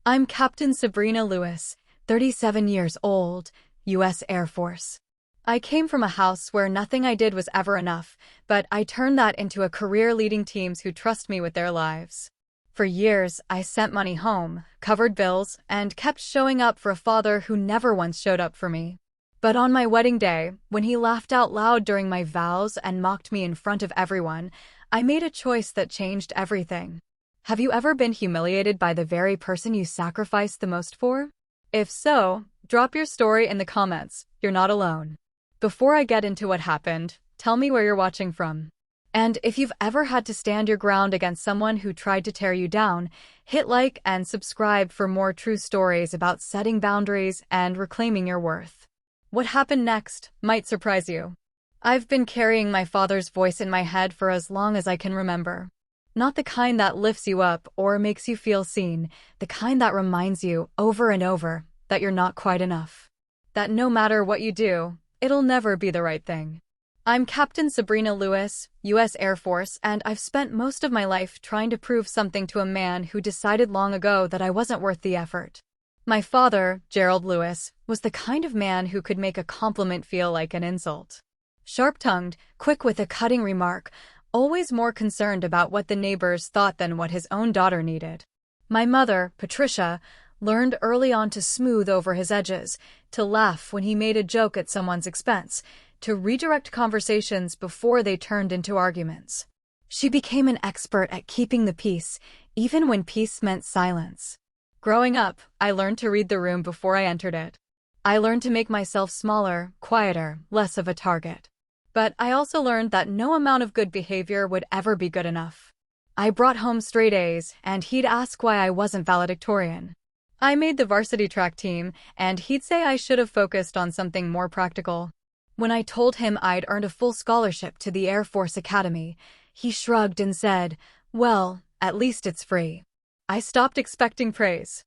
I'm Captain Sabrina Lewis, 37 years old, U.S. Air Force. I came from a house where nothing I did was ever enough, but I turned that into a career leading teams who trust me with their lives. For years, I sent money home, covered bills, and kept showing up for a father who never once showed up for me. But on my wedding day, when he laughed out loud during my vows and mocked me in front of everyone, I made a choice that changed everything. Have you ever been humiliated by the very person you sacrificed the most for? If so, drop your story in the comments. You're not alone. Before I get into what happened, tell me where you're watching from. And if you've ever had to stand your ground against someone who tried to tear you down, hit like and subscribe for more true stories about setting boundaries and reclaiming your worth. What happened next might surprise you. I've been carrying my father's voice in my head for as long as I can remember. Not the kind that lifts you up or makes you feel seen, the kind that reminds you over and over that you're not quite enough. That no matter what you do, it'll never be the right thing. I'm Captain Sabrina Lewis, U.S. Air Force, and I've spent most of my life trying to prove something to a man who decided long ago that I wasn't worth the effort. My father, Gerald Lewis, was the kind of man who could make a compliment feel like an insult. Sharp-tongued, quick with a cutting remark, always more concerned about what the neighbors thought than what his own daughter needed. My mother, Patricia, learned early on to smooth over his edges, to laugh when he made a joke at someone's expense, to redirect conversations before they turned into arguments. She became an expert at keeping the peace, even when peace meant silence. Growing up, I learned to read the room before I entered it. I learned to make myself smaller, quieter, less of a target. But I also learned that no amount of good behavior would ever be good enough. I brought home straight A's, and he'd ask why I wasn't valedictorian. I made the varsity track team, and he'd say I should have focused on something more practical. When I told him I'd earned a full scholarship to the Air Force Academy, he shrugged and said, "Well, at least it's free." I stopped expecting praise.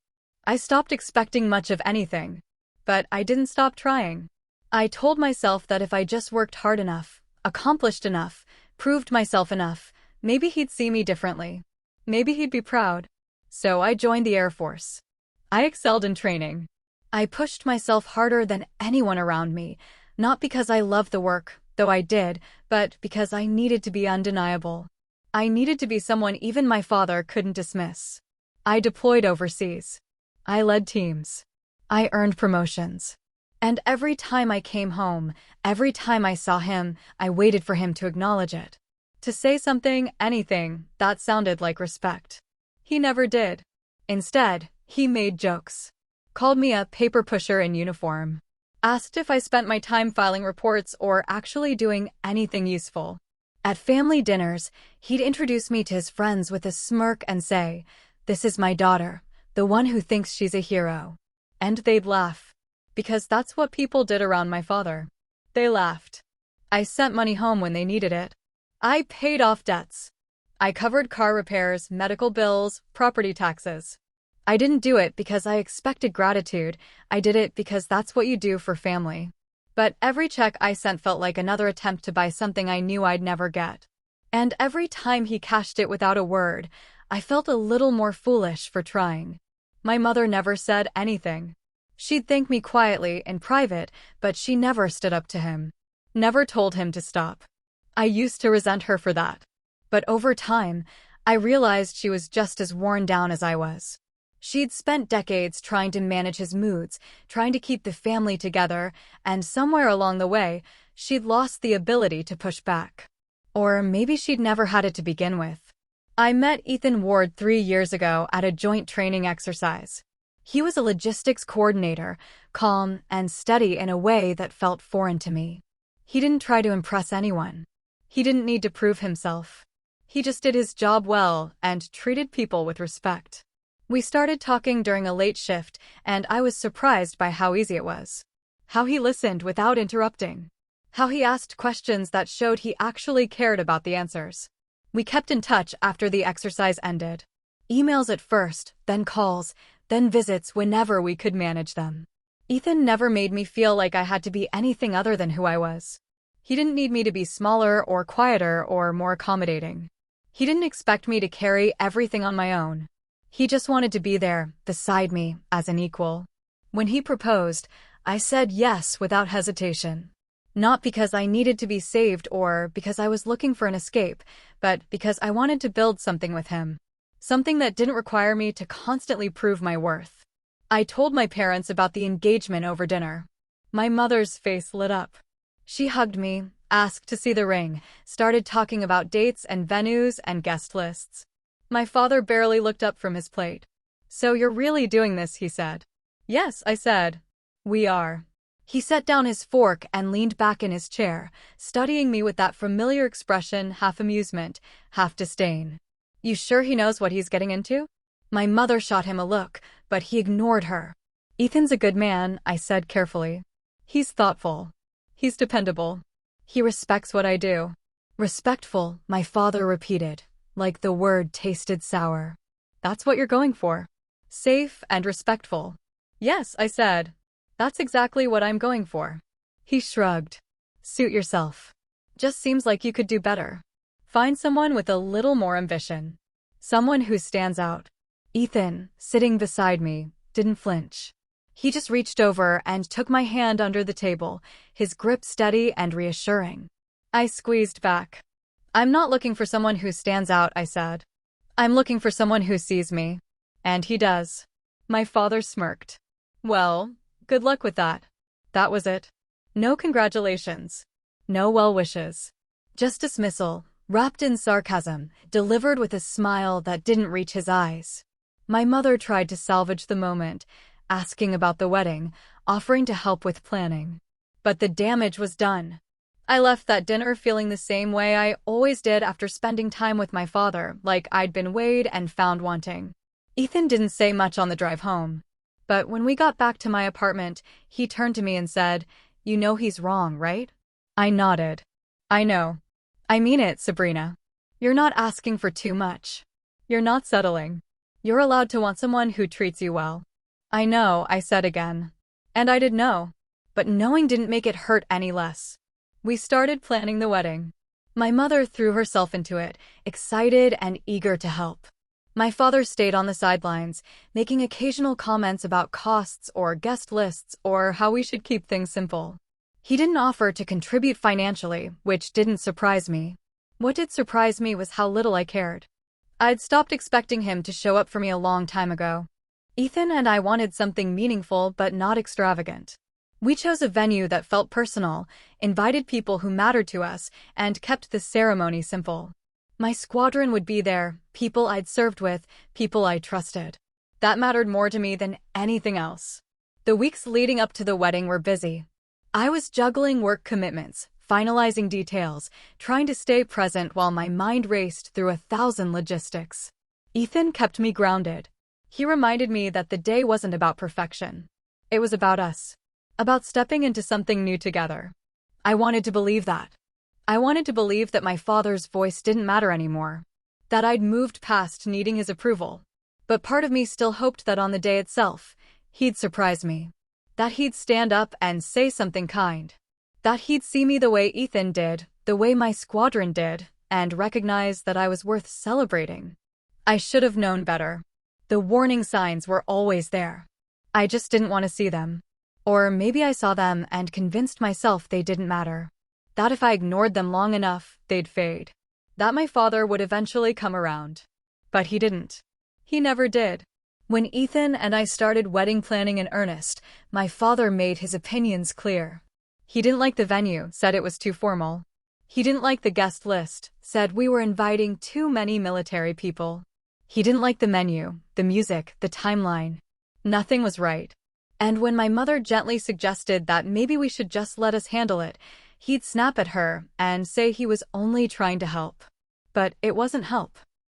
I stopped expecting much of anything. But I didn't stop trying. I told myself that if I just worked hard enough, accomplished enough, proved myself enough, maybe he'd see me differently. Maybe he'd be proud. So I joined the Air Force. I excelled in training. I pushed myself harder than anyone around me, not because I loved the work, though I did, but because I needed to be undeniable. I needed to be someone even my father couldn't dismiss. I deployed overseas. I led teams. I earned promotions. And every time I came home, every time I saw him, I waited for him to acknowledge it. To say something, anything, that sounded like respect. He never did. Instead, he made jokes. Called me a paper pusher in uniform. Asked if I spent my time filing reports or actually doing anything useful. At family dinners, he'd introduce me to his friends with a smirk and say, "This is my daughter, the one who thinks she's a hero." And they'd laugh. Because that's what people did around my father. They laughed. I sent money home when they needed it. I paid off debts. I covered car repairs, medical bills, property taxes. I didn't do it because I expected gratitude. I did it because that's what you do for family. But every check I sent felt like another attempt to buy something I knew I'd never get. And every time he cashed it without a word, I felt a little more foolish for trying. My mother never said anything. She'd thank me quietly in private, but she never stood up to him. Never told him to stop. I used to resent her for that. But over time, I realized she was just as worn down as I was. She'd spent decades trying to manage his moods, trying to keep the family together, and somewhere along the way, she'd lost the ability to push back. Or maybe she'd never had it to begin with. I met Ethan Ward 3 years ago at a joint training exercise. He was a logistics coordinator, calm and steady in a way that felt foreign to me. He didn't try to impress anyone. He didn't need to prove himself. He just did his job well and treated people with respect. We started talking during a late shift, and I was surprised by how easy it was. How he listened without interrupting. How he asked questions that showed he actually cared about the answers. We kept in touch after the exercise ended. Emails at first, then calls, then visits whenever we could manage them. Ethan never made me feel like I had to be anything other than who I was. He didn't need me to be smaller or quieter or more accommodating. He didn't expect me to carry everything on my own. He just wanted to be there, beside me, as an equal. When he proposed, I said yes without hesitation. Not because I needed to be saved or because I was looking for an escape, but because I wanted to build something with him. Something that didn't require me to constantly prove my worth. I told my parents about the engagement over dinner. My mother's face lit up. She hugged me, asked to see the ring, started talking about dates and venues and guest lists. My father barely looked up from his plate. "So you're really doing this," he said. "Yes," I said. "We are." He set down his fork and leaned back in his chair, studying me with that familiar expression, half amusement, half disdain. "You sure he knows what he's getting into?" My mother shot him a look, but he ignored her. "Ethan's a good man," I said carefully. "He's thoughtful. He's dependable. He respects what I do." "Respectful," my father repeated, like the word tasted sour. "That's what you're going for. Safe and respectful." "Yes," I said. "That's exactly what I'm going for." He shrugged. "Suit yourself. Just seems like you could do better. Find someone with a little more ambition. Someone who stands out." Ethan, sitting beside me, didn't flinch. He just reached over and took my hand under the table, his grip steady and reassuring. I squeezed back. "I'm not looking for someone who stands out," I said. "I'm looking for someone who sees me." And he does. My father smirked. "Well, good luck with that." That was it. No congratulations. No well wishes. Just dismissal, wrapped in sarcasm, delivered with a smile that didn't reach his eyes. My mother tried to salvage the moment, asking about the wedding, offering to help with planning. But the damage was done. I left that dinner feeling the same way I always did after spending time with my father, like I'd been weighed and found wanting. Ethan didn't say much on the drive home. But when we got back to my apartment, he turned to me and said, "You know he's wrong, right?" I nodded. "I know. I mean it, Sabrina. You're not asking for too much. You're not settling. You're allowed to want someone who treats you well." "I know," I said again. And I did know. But knowing didn't make it hurt any less. We started planning the wedding. My mother threw herself into it, excited and eager to help. My father stayed on the sidelines, making occasional comments about costs or guest lists or how we should keep things simple. He didn't offer to contribute financially, which didn't surprise me. What did surprise me was how little I cared. I'd stopped expecting him to show up for me a long time ago. Ethan and I wanted something meaningful but not extravagant. We chose a venue that felt personal, invited people who mattered to us, and kept the ceremony simple. My squadron would be there, people I'd served with, people I trusted. That mattered more to me than anything else. The weeks leading up to the wedding were busy. I was juggling work commitments, finalizing details, trying to stay present while my mind raced through 1,000 logistics. Ethan kept me grounded. He reminded me that the day wasn't about perfection. It was about us. About stepping into something new together. I wanted to believe that. I wanted to believe that my father's voice didn't matter anymore. That I'd moved past needing his approval. But part of me still hoped that on the day itself, he'd surprise me. That he'd stand up and say something kind. That he'd see me the way Ethan did, the way my squadron did, and recognize that I was worth celebrating. I should have known better. The warning signs were always there. I just didn't want to see them. Or maybe I saw them and convinced myself they didn't matter. That if I ignored them long enough, they'd fade. That my father would eventually come around. But he didn't. He never did. When Ethan and I started wedding planning in earnest, my father made his opinions clear. He didn't like the venue, said it was too formal. He didn't like the guest list, said we were inviting too many military people. He didn't like the menu, the music, the timeline. Nothing was right. And when my mother gently suggested that maybe we should just let us handle it, he'd snap at her and say he was only trying to help. But it wasn't help.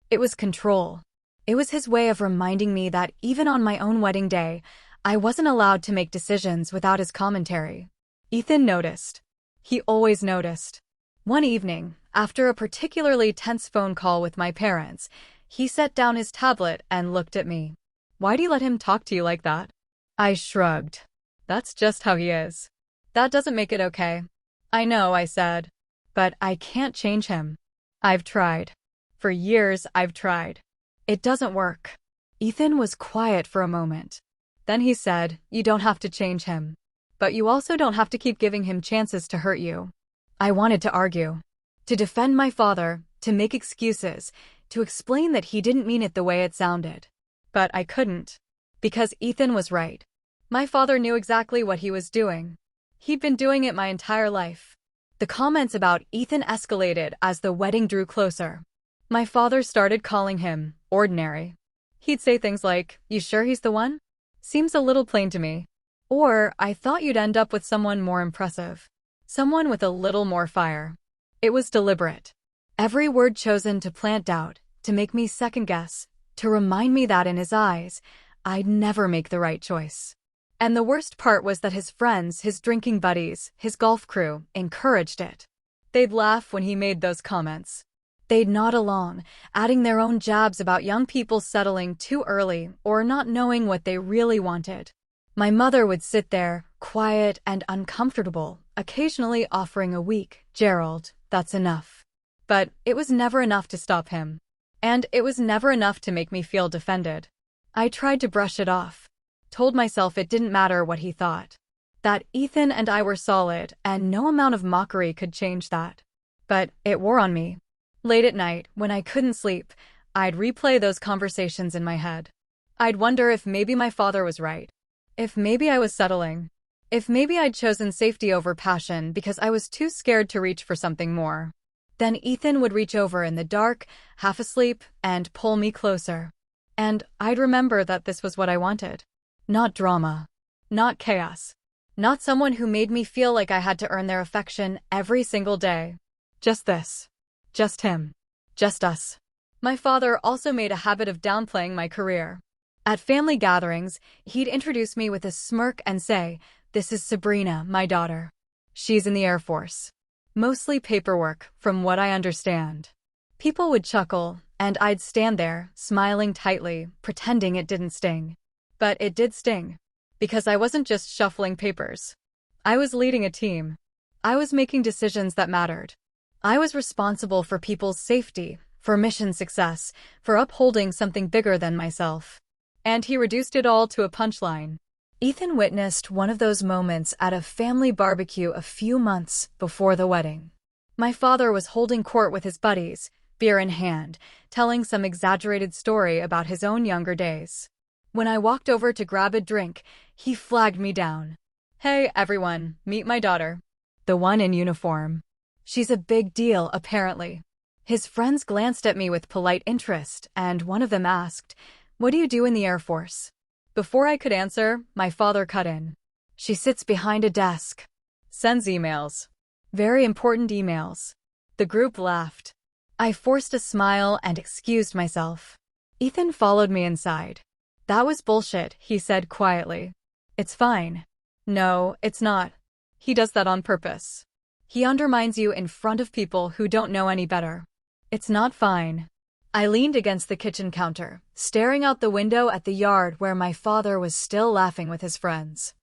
It was control. It was his way of reminding me that even on my own wedding day, I wasn't allowed to make decisions without his commentary. Ethan noticed. He always noticed. One evening, after a particularly tense phone call with my parents, he set down his tablet and looked at me. "Why do you let him talk to you like that?" I shrugged. "That's just how he is." "That doesn't make it okay." "I know," I said. "But I can't change him. I've tried. For years, I've tried. It doesn't work." Ethan was quiet for a moment. Then he said, "You don't have to change him. But you also don't have to keep giving him chances to hurt you." I wanted to argue, to defend my father, to make excuses, to explain that he didn't mean it the way it sounded. But I couldn't. Because Ethan was right. My father knew exactly what he was doing. He'd been doing it my entire life. The comments about Ethan escalated as the wedding drew closer. My father started calling him ordinary. He'd say things like, "You sure he's the one? Seems a little plain to me." Or, "I thought you'd end up with someone more impressive. Someone with a little more fire." It was deliberate. Every word chosen to plant doubt, to make me second-guess, to remind me that in his eyes, I'd never make the right choice. And the worst part was that his friends, his drinking buddies, his golf crew, encouraged it. They'd laugh when he made those comments. They'd nod along, adding their own jabs about young people settling too early or not knowing what they really wanted. My mother would sit there, quiet and uncomfortable, occasionally offering a weak, "Gerald, that's enough." But it was never enough to stop him. And it was never enough to make me feel defended. I tried to brush it off, told myself it didn't matter what he thought, that Ethan and I were solid and no amount of mockery could change that. But it wore on me. Late at night, when I couldn't sleep, I'd replay those conversations in my head. I'd wonder if maybe my father was right. If maybe I was settling. If maybe I'd chosen safety over passion because I was too scared to reach for something more. Then Ethan would reach over in the dark, half asleep, and pull me closer. And I'd remember that this was what I wanted. Not drama. Not chaos. Not someone who made me feel like I had to earn their affection every single day. Just this. Just him. Just us. My father also made a habit of downplaying my career. At family gatherings, he'd introduce me with a smirk and say, "This is Sabrina, my daughter. She's in the Air Force. Mostly paperwork, from what I understand." People would chuckle, and I'd stand there, smiling tightly, pretending it didn't sting. But it did sting. Because I wasn't just shuffling papers. I was leading a team. I was making decisions that mattered. I was responsible for people's safety, for mission success, for upholding something bigger than myself. And he reduced it all to a punchline. Ethan witnessed one of those moments at a family barbecue a few months before the wedding. My father was holding court with his buddies, beer in hand, telling some exaggerated story about his own younger days. When I walked over to grab a drink, he flagged me down. "Hey, everyone, meet my daughter." The one in uniform. "She's a big deal, apparently." His friends glanced at me with polite interest, and one of them asked, "What do you do in the Air Force?" Before I could answer, my father cut in. "She sits behind a desk. Sends emails. Very important emails." The group laughed. I forced a smile and excused myself. Ethan followed me inside. "That was bullshit," he said quietly. "It's fine." "No, it's not. He does that on purpose. He undermines you in front of people who don't know any better. It's not fine." I leaned against the kitchen counter, staring out the window at the yard where my father was still laughing with his friends.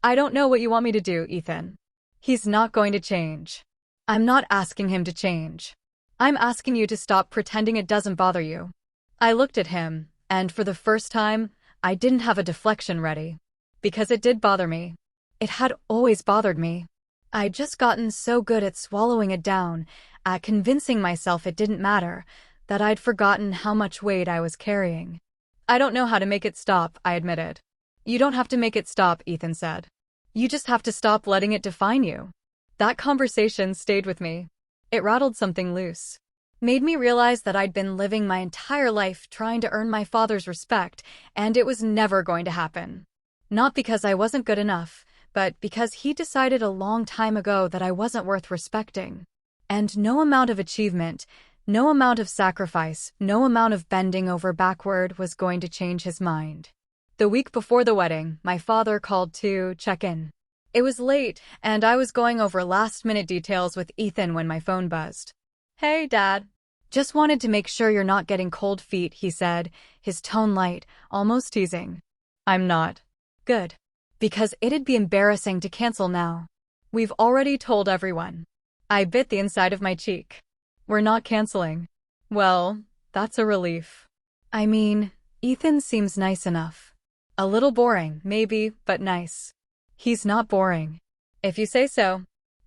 "I don't know what you want me to do, Ethan. He's not going to change. I'm not asking him to change. I'm asking you to stop pretending it doesn't bother you." I looked at him, and for the first time, I didn't have a deflection ready. Because it did bother me. It had always bothered me. I'd just gotten so good at swallowing it down, at convincing myself it didn't matter, that I'd forgotten how much weight I was carrying. "I don't know how to make it stop," I admitted. "You don't have to make it stop," Ethan said. "You just have to stop letting it define you." That conversation stayed with me. It rattled something loose. Made me realize that I'd been living my entire life trying to earn my father's respect, and it was never going to happen. Not because I wasn't good enough, but because he decided a long time ago that I wasn't worth respecting. And no amount of achievement, no amount of sacrifice, no amount of bending over backward was going to change his mind. The week before the wedding, my father called to check in. It was late, and I was going over last-minute details with Ethan when my phone buzzed. "Hey, Dad. Just wanted to make sure you're not getting cold feet," he said, his tone light, almost teasing. "I'm not." "Good. Because it'd be embarrassing to cancel now. We've already told everyone." I bit the inside of my cheek. "We're not canceling." "Well, that's a relief." "I mean, Ethan seems nice enough. A little boring, maybe, but nice. He's not boring. If you say so.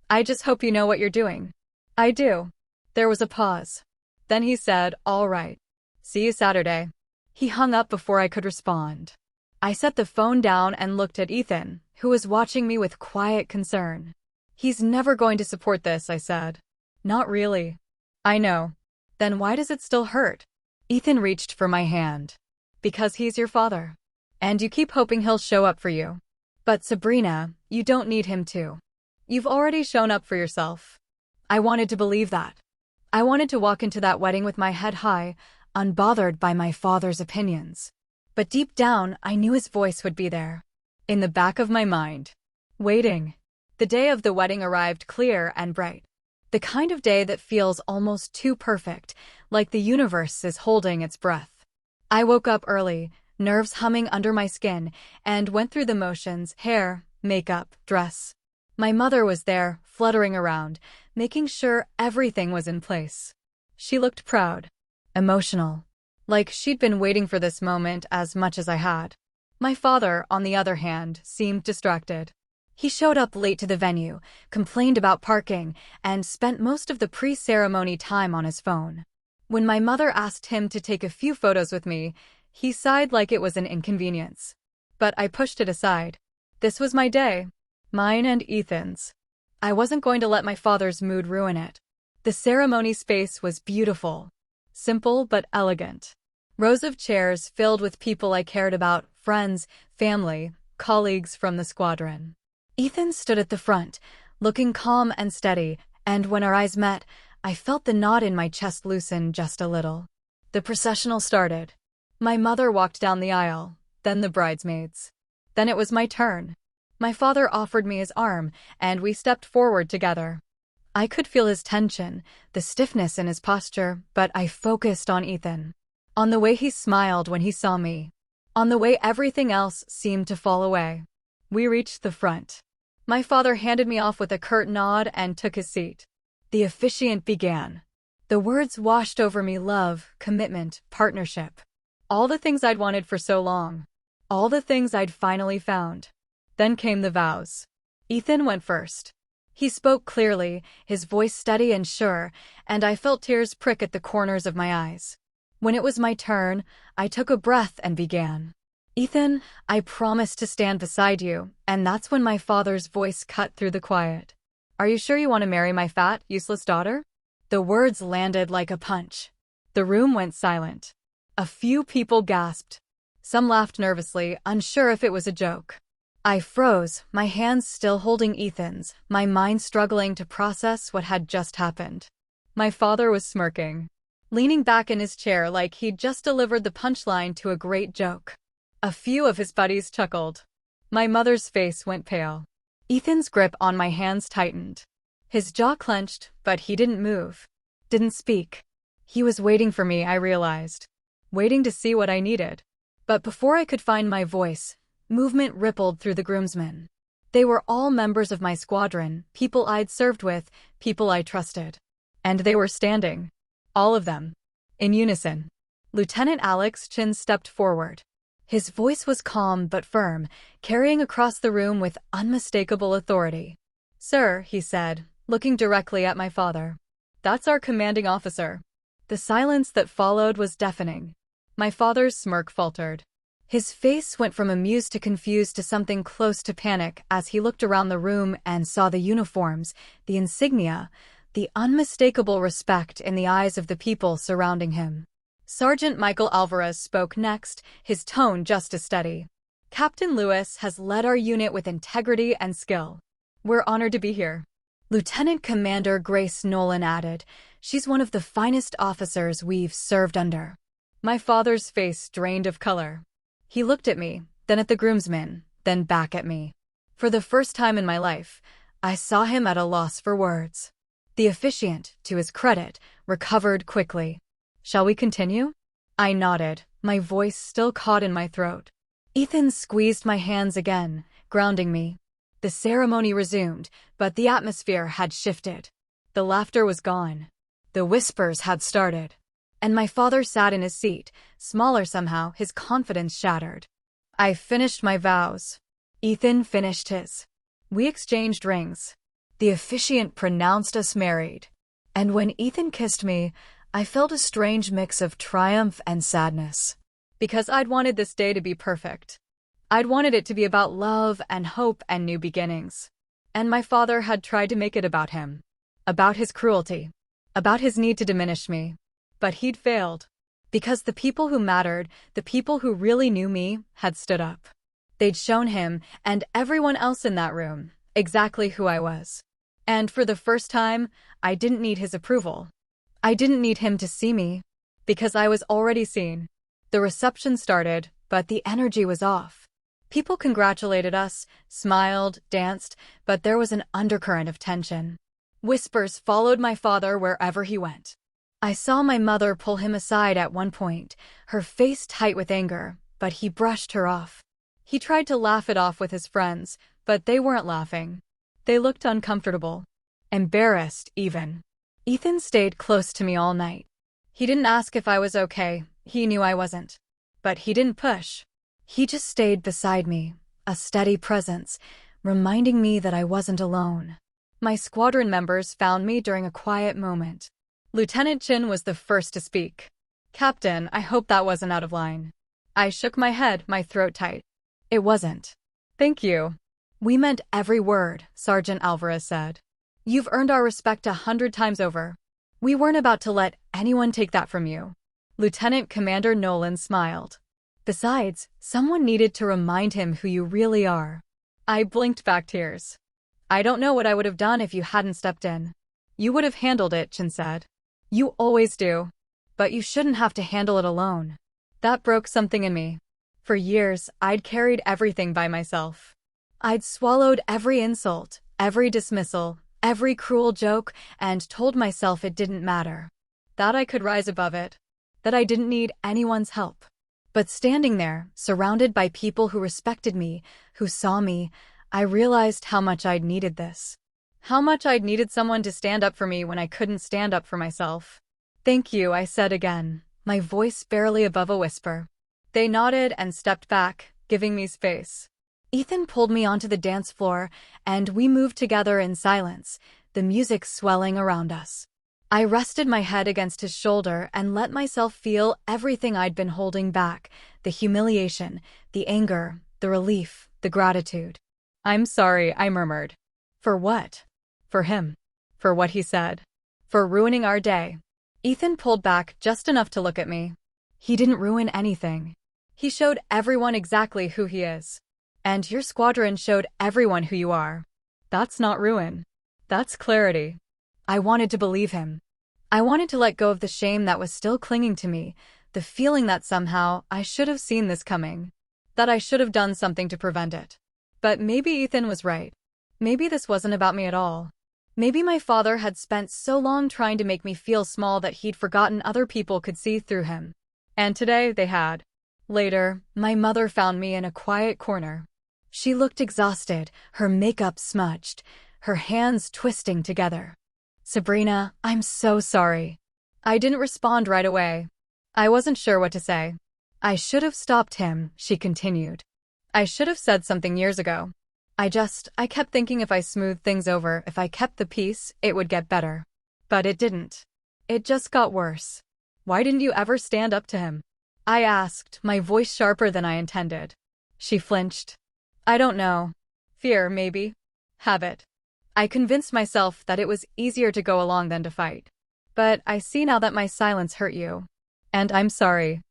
I just hope you know what you're doing. I do. There was a pause. Then he said, all right. See you Saturday. He hung up before I could respond. I set the phone down and looked at Ethan, who was watching me with quiet concern. He's never going to support this, I said. Not really. I know. Then why does it still hurt? Ethan reached for my hand. Because he's your father. And you keep hoping he'll show up for you. But Sabrina, you don't need him to. You've already shown up for yourself. I wanted to believe that. I wanted to walk into that wedding with my head high, unbothered by my father's opinions. But deep down, I knew his voice would be there. In the back of my mind. Waiting. The day of the wedding arrived clear and bright. The kind of day that feels almost too perfect, like the universe is holding its breath. I woke up early, nerves humming under my skin, and went through the motions: hair, makeup, dress. My mother was there, fluttering around, making sure everything was in place. She looked proud, emotional, like she'd been waiting for this moment as much as I had. My father, on the other hand, seemed distracted. He showed up late to the venue, complained about parking, and spent most of the pre-ceremony time on his phone. When my mother asked him to take a few photos with me, he sighed like it was an inconvenience. But I pushed it aside. This was my day. Mine and Ethan's. I wasn't going to let my father's mood ruin it. The ceremony space was beautiful. Simple but elegant. Rows of chairs filled with people I cared about, friends, family, colleagues from the squadron. Ethan stood at the front, looking calm and steady, and when our eyes met, I felt the knot in my chest loosen just a little. The processional started. My mother walked down the aisle, then the bridesmaids. Then it was my turn. My father offered me his arm, and we stepped forward together. I could feel his tension, the stiffness in his posture, but I focused on Ethan. On the way he smiled when he saw me. On the way everything else seemed to fall away. We reached the front. My father handed me off with a curt nod and took his seat. The officiant began. The words washed over me: love, commitment, partnership. All the things I'd wanted for so long. All the things I'd finally found. Then came the vows. Ethan went first. He spoke clearly, his voice steady and sure, and I felt tears prick at the corners of my eyes. When it was my turn, I took a breath and began. Ethan, I promise to stand beside you, and that's when my father's voice cut through the quiet. Are you sure you want to marry my fat, useless daughter? The words landed like a punch. The room went silent. A few people gasped. Some laughed nervously, unsure if it was a joke. I froze, my hands still holding Ethan's, my mind struggling to process what had just happened. My father was smirking, leaning back in his chair like he'd just delivered the punchline to a great joke. A few of his buddies chuckled. My mother's face went pale. Ethan's grip on my hands tightened. His jaw clenched, but he didn't move. Didn't speak. He was waiting for me, I realized. Waiting to see what I needed. But before I could find my voice, movement rippled through the groomsmen. They were all members of my squadron, people I'd served with, people I trusted. And they were standing. All of them. In unison. Lieutenant Alex Chin stepped forward. His voice was calm but firm, carrying across the room with unmistakable authority. Sir, he said, looking directly at my father. That's our commanding officer. The silence that followed was deafening. My father's smirk faltered. His face went from amused to confused to something close to panic as he looked around the room and saw the uniforms, the insignia, the unmistakable respect in the eyes of the people surrounding him. Sergeant Michael Alvarez spoke next, his tone just as steady. Captain Lewis has led our unit with integrity and skill. We're honored to be here. Lieutenant Commander Grace Nolan added, she's one of the finest officers we've served under. My father's face drained of color. He looked at me, then at the groomsmen, then back at me. For the first time in my life, I saw him at a loss for words. The officiant, to his credit, recovered quickly. Shall we continue? I nodded, my voice still caught in my throat. Ethan squeezed my hands again, grounding me. The ceremony resumed, but the atmosphere had shifted. The laughter was gone. The whispers had started. and my father sat in his seat, smaller somehow, his confidence shattered. I finished my vows. Ethan finished his. We exchanged rings. The officiant pronounced us married. And when Ethan kissed me, I felt a strange mix of triumph and sadness. Because I'd wanted this day to be perfect. I'd wanted it to be about love and hope and new beginnings. And my father had tried to make it about him. About his cruelty. About his need to diminish me. But he'd failed. Because the people who mattered, the people who really knew me, had stood up. They'd shown him, and everyone else in that room, exactly who I was. And for the first time, I didn't need his approval. I didn't need him to see me. Because I was already seen. The reception started, but the energy was off. People congratulated us, smiled, danced, but there was an undercurrent of tension. Whispers followed my father wherever he went. I saw my mother pull him aside at one point, her face tight with anger, but he brushed her off. He tried to laugh it off with his friends, but they weren't laughing. They looked uncomfortable. Embarrassed, even. Ethan stayed close to me all night. He didn't ask if I was okay, he knew I wasn't. But he didn't push. He just stayed beside me, a steady presence, reminding me that I wasn't alone. My squadron members found me during a quiet moment. Lieutenant Chin was the first to speak. "Captain, I hope that wasn't out of line." I shook my head, my throat tight. "It wasn't." "Thank you." "We meant every word," Sergeant Alvarez said. "You've earned our respect 100 times over. We weren't about to let anyone take that from you." Lieutenant Commander Nolan smiled. "Besides, someone needed to remind him who you really are." I blinked back tears. "I don't know what I would have done if you hadn't stepped in." "You would have handled it," Chin said. "You always do. But you shouldn't have to handle it alone." That broke something in me. For years, I'd carried everything by myself. I'd swallowed every insult, every dismissal, every cruel joke, and told myself it didn't matter. That I could rise above it. That I didn't need anyone's help. But standing there, surrounded by people who respected me, who saw me, I realized how much I'd needed this. How much I'd needed someone to stand up for me when I couldn't stand up for myself. "Thank you," I said again, my voice barely above a whisper. They nodded and stepped back, giving me space. Ethan pulled me onto the dance floor, and we moved together in silence, the music swelling around us. I rested my head against his shoulder and let myself feel everything I'd been holding back, the humiliation, the anger, the relief, the gratitude. "I'm sorry," I murmured. "For what?" "For him. For what he said. For ruining our day." Ethan pulled back just enough to look at me. "He didn't ruin anything. He showed everyone exactly who he is. And your squadron showed everyone who you are. That's not ruin. That's clarity." I wanted to believe him. I wanted to let go of the shame that was still clinging to me, the feeling that somehow I should have seen this coming. That I should have done something to prevent it. But maybe Ethan was right. Maybe this wasn't about me at all. Maybe my father had spent so long trying to make me feel small that he'd forgotten other people could see through him. And today they had. Later, my mother found me in a quiet corner. She looked exhausted, her makeup smudged, her hands twisting together. "Sabrina, I'm so sorry." I didn't respond right away. I wasn't sure what to say. "I should have stopped him," she continued. "I should have said something years ago. I kept thinking if I smoothed things over, if I kept the peace, it would get better. But it didn't. It just got worse." "Why didn't you ever stand up to him?" I asked, my voice sharper than I intended. She flinched. "I don't know. Fear, maybe. Habit." I convinced myself that it was easier to go along than to fight. "But I see now that my silence hurt you. And I'm sorry."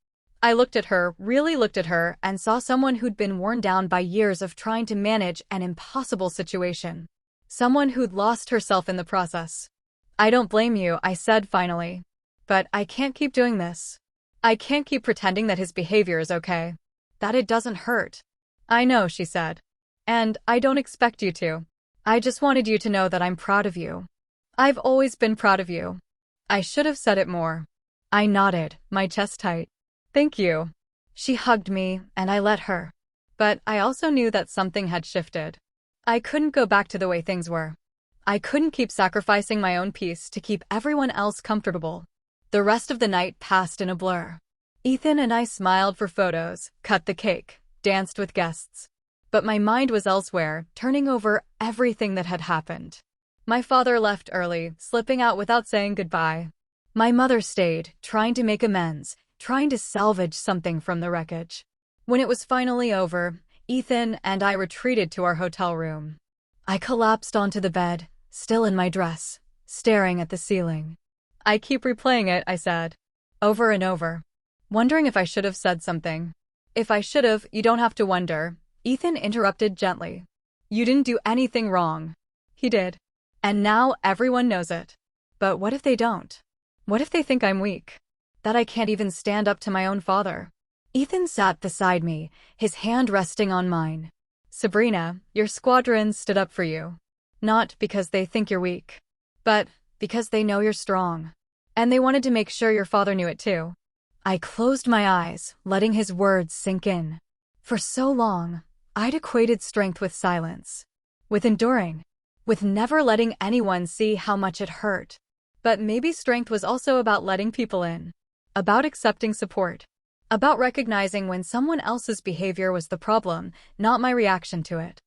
I looked at her, really looked at her, and saw someone who'd been worn down by years of trying to manage an impossible situation. Someone who'd lost herself in the process. "I don't blame you," I said finally. "But I can't keep doing this. I can't keep pretending that his behavior is okay. That it doesn't hurt." "I know," she said. "And I don't expect you to. I just wanted you to know that I'm proud of you. I've always been proud of you." I should have said it more. I nodded, my chest tight. "Thank you." She hugged me, and I let her. But I also knew that something had shifted. I couldn't go back to the way things were. I couldn't keep sacrificing my own peace to keep everyone else comfortable. The rest of the night passed in a blur. Ethan and I smiled for photos, cut the cake, danced with guests. But my mind was elsewhere, turning over everything that had happened. My father left early, slipping out without saying goodbye. My mother stayed, trying to make amends, trying to salvage something from the wreckage. When it was finally over, Ethan and I retreated to our hotel room. I collapsed onto the bed, still in my dress, staring at the ceiling. I keep replaying it, I said, over and over, wondering if I should have said something. If I should have, you don't have to wonder, Ethan interrupted gently. You didn't do anything wrong. He did. And now everyone knows it. But what if they don't? What if they think I'm weak? That I can't even stand up to my own father? Ethan sat beside me, his hand resting on mine. Sabrina, your squadron stood up for you. Not because they think you're weak, but because they know you're strong. And they wanted to make sure your father knew it too. I closed my eyes, letting his words sink in. For so long, I'd equated strength with silence, with enduring, with never letting anyone see how much it hurt. But maybe strength was also about letting people in, about accepting support, about recognizing when someone else's behavior was the problem, not my reaction to it.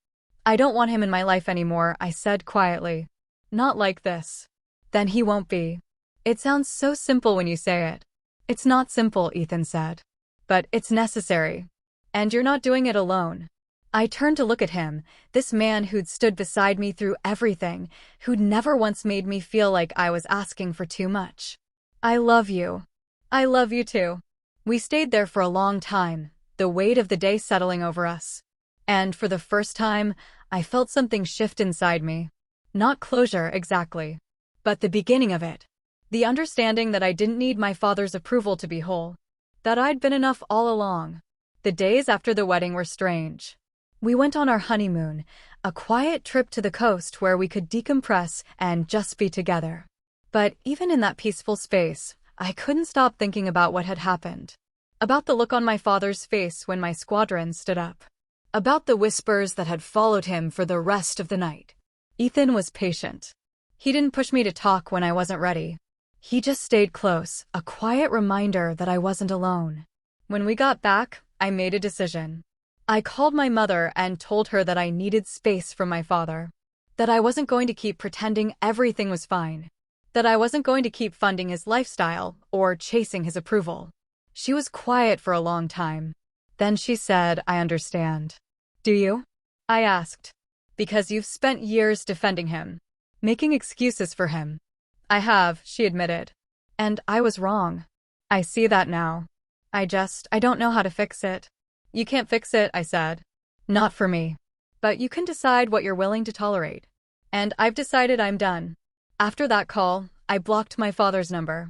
I don't want him in my life anymore, I said quietly. Not like this. Then he won't be. It sounds so simple when you say it. It's not simple, Ethan said. But it's necessary. And you're not doing it alone. I turned to look at him, this man who'd stood beside me through everything, who'd never once made me feel like I was asking for too much. I love you. I love you too. We stayed there for a long time, the weight of the day settling over us. And for the first time, I felt something shift inside me. Not closure, exactly, but the beginning of it. The understanding that I didn't need my father's approval to be whole. That I'd been enough all along. The days after the wedding were strange. We went on our honeymoon, a quiet trip to the coast where we could decompress and just be together. But even in that peaceful space, I couldn't stop thinking about what had happened. About the look on my father's face when my squadron stood up. About the whispers that had followed him for the rest of the night. Ethan was patient. He didn't push me to talk when I wasn't ready. He just stayed close, a quiet reminder that I wasn't alone. When we got back, I made a decision. I called my mother and told her that I needed space from my father. That I wasn't going to keep pretending everything was fine. That I wasn't going to keep funding his lifestyle or chasing his approval. She was quiet for a long time. Then she said, I understand. Do you? I asked. Because you've spent years defending him. Making excuses for him. I have, she admitted. And I was wrong. I see that now. I don't know how to fix it. You can't fix it, I said. Not for me. But you can decide what you're willing to tolerate. And I've decided I'm done. After that call, I blocked my father's number.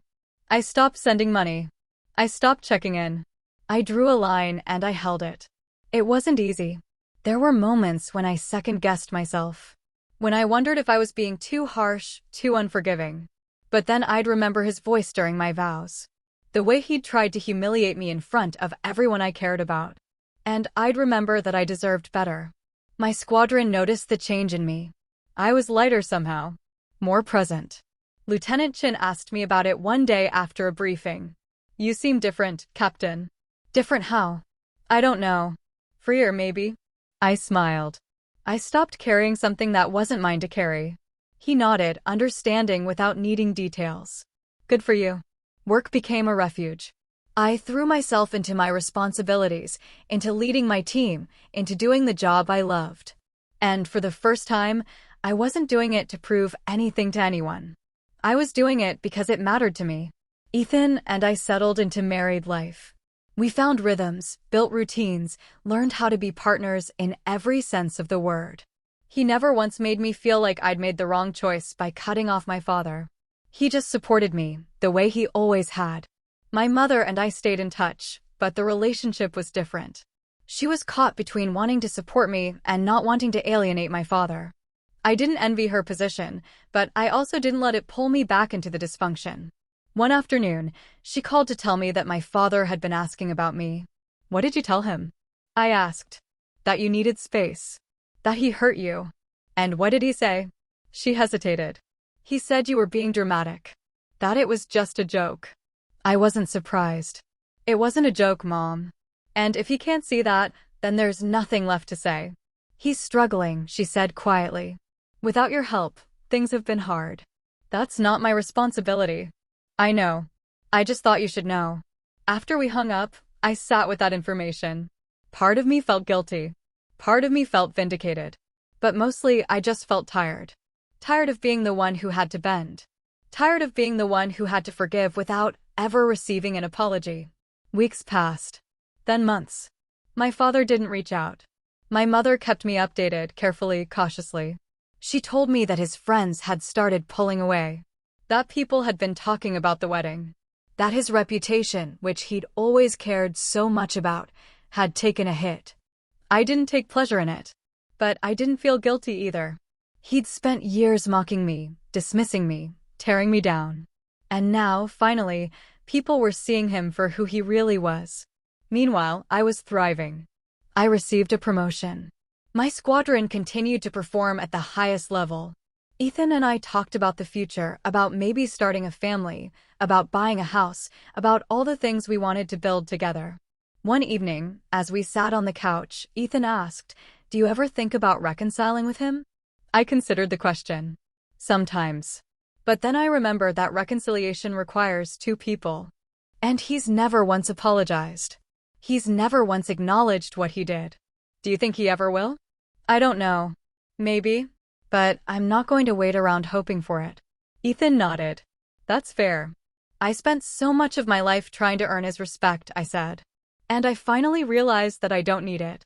I stopped sending money. I stopped checking in. I drew a line and I held it. It wasn't easy. There were moments when I second-guessed myself. When I wondered if I was being too harsh, too unforgiving. But then I'd remember his voice during my vows. The way he'd tried to humiliate me in front of everyone I cared about. And I'd remember that I deserved better. My squadron noticed the change in me. I was lighter somehow. More present. Lieutenant Chin asked me about it one day after a briefing. You seem different, Captain. Different how? I don't know. Freer, maybe? I smiled. I stopped carrying something that wasn't mine to carry. He nodded, understanding without needing details. Good for you. Work became a refuge. I threw myself into my responsibilities, into leading my team, into doing the job I loved. And for the first time, I wasn't doing it to prove anything to anyone. I was doing it because it mattered to me. Ethan and I settled into married life. We found rhythms, built routines, learned how to be partners in every sense of the word. He never once made me feel like I'd made the wrong choice by cutting off my father. He just supported me, the way he always had. My mother and I stayed in touch, but the relationship was different. She was caught between wanting to support me and not wanting to alienate my father. I didn't envy her position, but I also didn't let it pull me back into the dysfunction. One afternoon, she called to tell me that my father had been asking about me. What did you tell him? I asked. That you needed space. That he hurt you. And what did he say? She hesitated. He said you were being dramatic. That it was just a joke. I wasn't surprised. It wasn't a joke, Mom. And if he can't see that, then there's nothing left to say. He's struggling, she said quietly. Without your help, things have been hard. That's not my responsibility. I know. I just thought you should know. After we hung up, I sat with that information. Part of me felt guilty. Part of me felt vindicated. But mostly, I just felt tired. Tired of being the one who had to bend. Tired of being the one who had to forgive without ever receiving an apology. Weeks passed. Then months. My father didn't reach out. My mother kept me updated, carefully, cautiously. She told me that his friends had started pulling away. That people had been talking about the wedding. That his reputation, which he'd always cared so much about, had taken a hit. I didn't take pleasure in it. But I didn't feel guilty either. He'd spent years mocking me, dismissing me, tearing me down. And now, finally, people were seeing him for who he really was. Meanwhile, I was thriving. I received a promotion. My squadron continued to perform at the highest level. Ethan and I talked about the future, about maybe starting a family, about buying a house, about all the things we wanted to build together. One evening, as we sat on the couch, Ethan asked, "Do you ever think about reconciling with him?" I considered the question. Sometimes. But then I remembered that reconciliation requires two people. And he's never once apologized. He's never once acknowledged what he did. Do you think he ever will? I don't know. Maybe. But I'm not going to wait around hoping for it. Ethan nodded. That's fair. I spent so much of my life trying to earn his respect, I said. And I finally realized that I don't need it.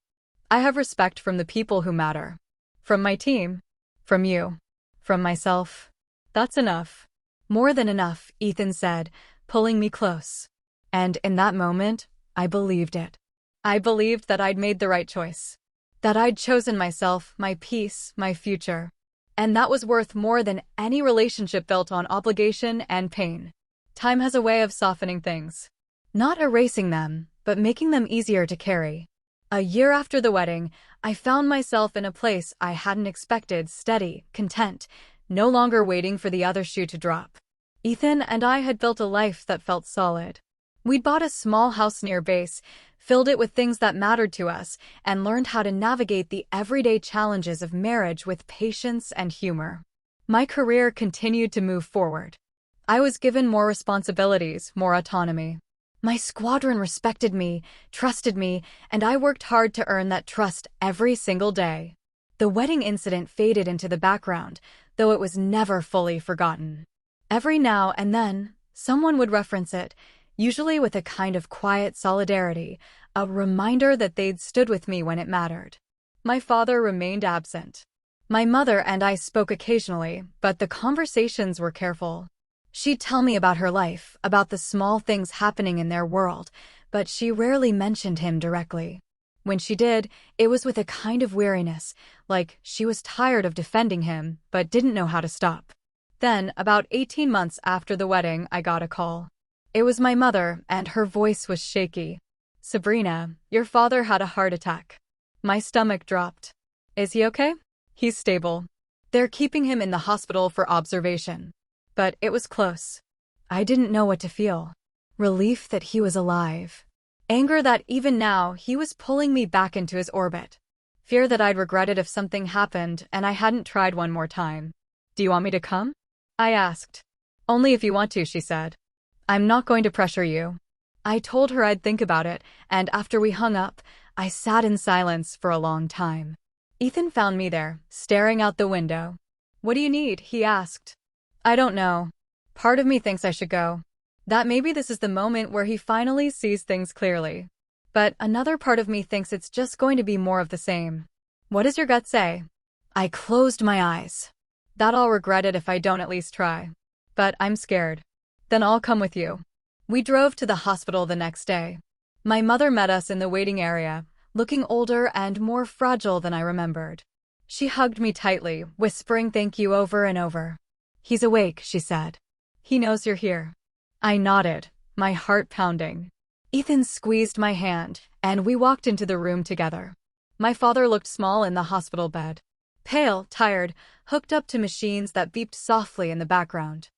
I have respect from the people who matter. From my team. From you. From myself. That's enough. More than enough, Ethan said, pulling me close. And in that moment, I believed it. I believed that I'd made the right choice. That I'd chosen myself, my peace, my future. And that was worth more than any relationship built on obligation and pain. Time has a way of softening things. Not erasing them, but making them easier to carry. A year after the wedding, I found myself in a place I hadn't expected, steady, content, no longer waiting for the other shoe to drop. Ethan and I had built a life that felt solid. We'd bought a small house near base, filled it with things that mattered to us, and learned how to navigate the everyday challenges of marriage with patience and humor. My career continued to move forward. I was given more responsibilities, more autonomy. My squadron respected me, trusted me, and I worked hard to earn that trust every single day. The wedding incident faded into the background, though it was never fully forgotten. Every now and then, someone would reference it, usually with a kind of quiet solidarity, a reminder that they'd stood with me when it mattered. My father remained absent. My mother and I spoke occasionally, but the conversations were careful. She'd tell me about her life, about the small things happening in their world, but she rarely mentioned him directly. When she did, it was with a kind of weariness, like she was tired of defending him, but didn't know how to stop. Then, about 18 months after the wedding, I got a call. It was my mother, and her voice was shaky. "Sabrina, your father had a heart attack." My stomach dropped. "Is he okay?" "He's stable. They're keeping him in the hospital for observation." But it was close. I didn't know what to feel. Relief that he was alive. Anger that even now he was pulling me back into his orbit. Fear that I'd regret it if something happened and I hadn't tried one more time. "Do you want me to come?" I asked. "Only if you want to," she said. "I'm not going to pressure you." I told her I'd think about it, and after we hung up, I sat in silence for a long time. Ethan found me there, staring out the window. "What do you need?" he asked. "I don't know. Part of me thinks I should go. That maybe this is the moment where he finally sees things clearly. But another part of me thinks it's just going to be more of the same." "What does your gut say?" I closed my eyes. "That I'll regret it if I don't at least try. But I'm scared." "Then I'll come with you." We drove to the hospital the next day. My mother met us in the waiting area, looking older and more fragile than I remembered. She hugged me tightly, whispering thank you over and over. "He's awake," she said. "He knows you're here." I nodded, my heart pounding. Ethan squeezed my hand, and we walked into the room together. My father looked small in the hospital bed. Pale, tired, hooked up to machines that beeped softly in the background.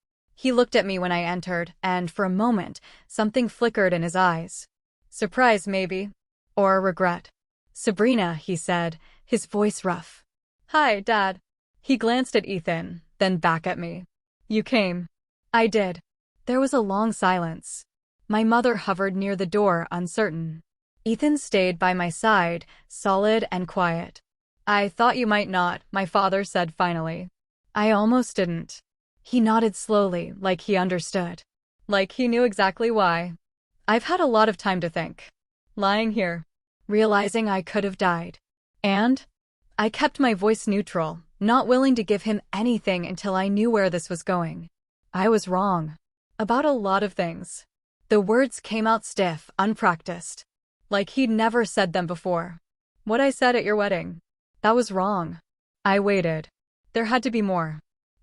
He looked at me when I entered, and for a moment, something flickered in his eyes. Surprise, maybe. Or regret. Sabrina, he said, his voice rough. Hi, Dad. He glanced at Ethan, then back at me. You came. I did. There was a long silence. My mother hovered near the door, uncertain. Ethan stayed by my side, solid and quiet. I thought you might not, my father said finally. I almost didn't. He nodded slowly, like he understood. Like he knew exactly why. I've had a lot of time to think. Lying here, realizing I could have died. And I kept my voice neutral, not willing to give him anything until I knew where this was going. I was wrong. About a lot of things. The words came out stiff, unpracticed. Like he'd never said them before. What I said at your wedding. That was wrong. I waited. There had to be more.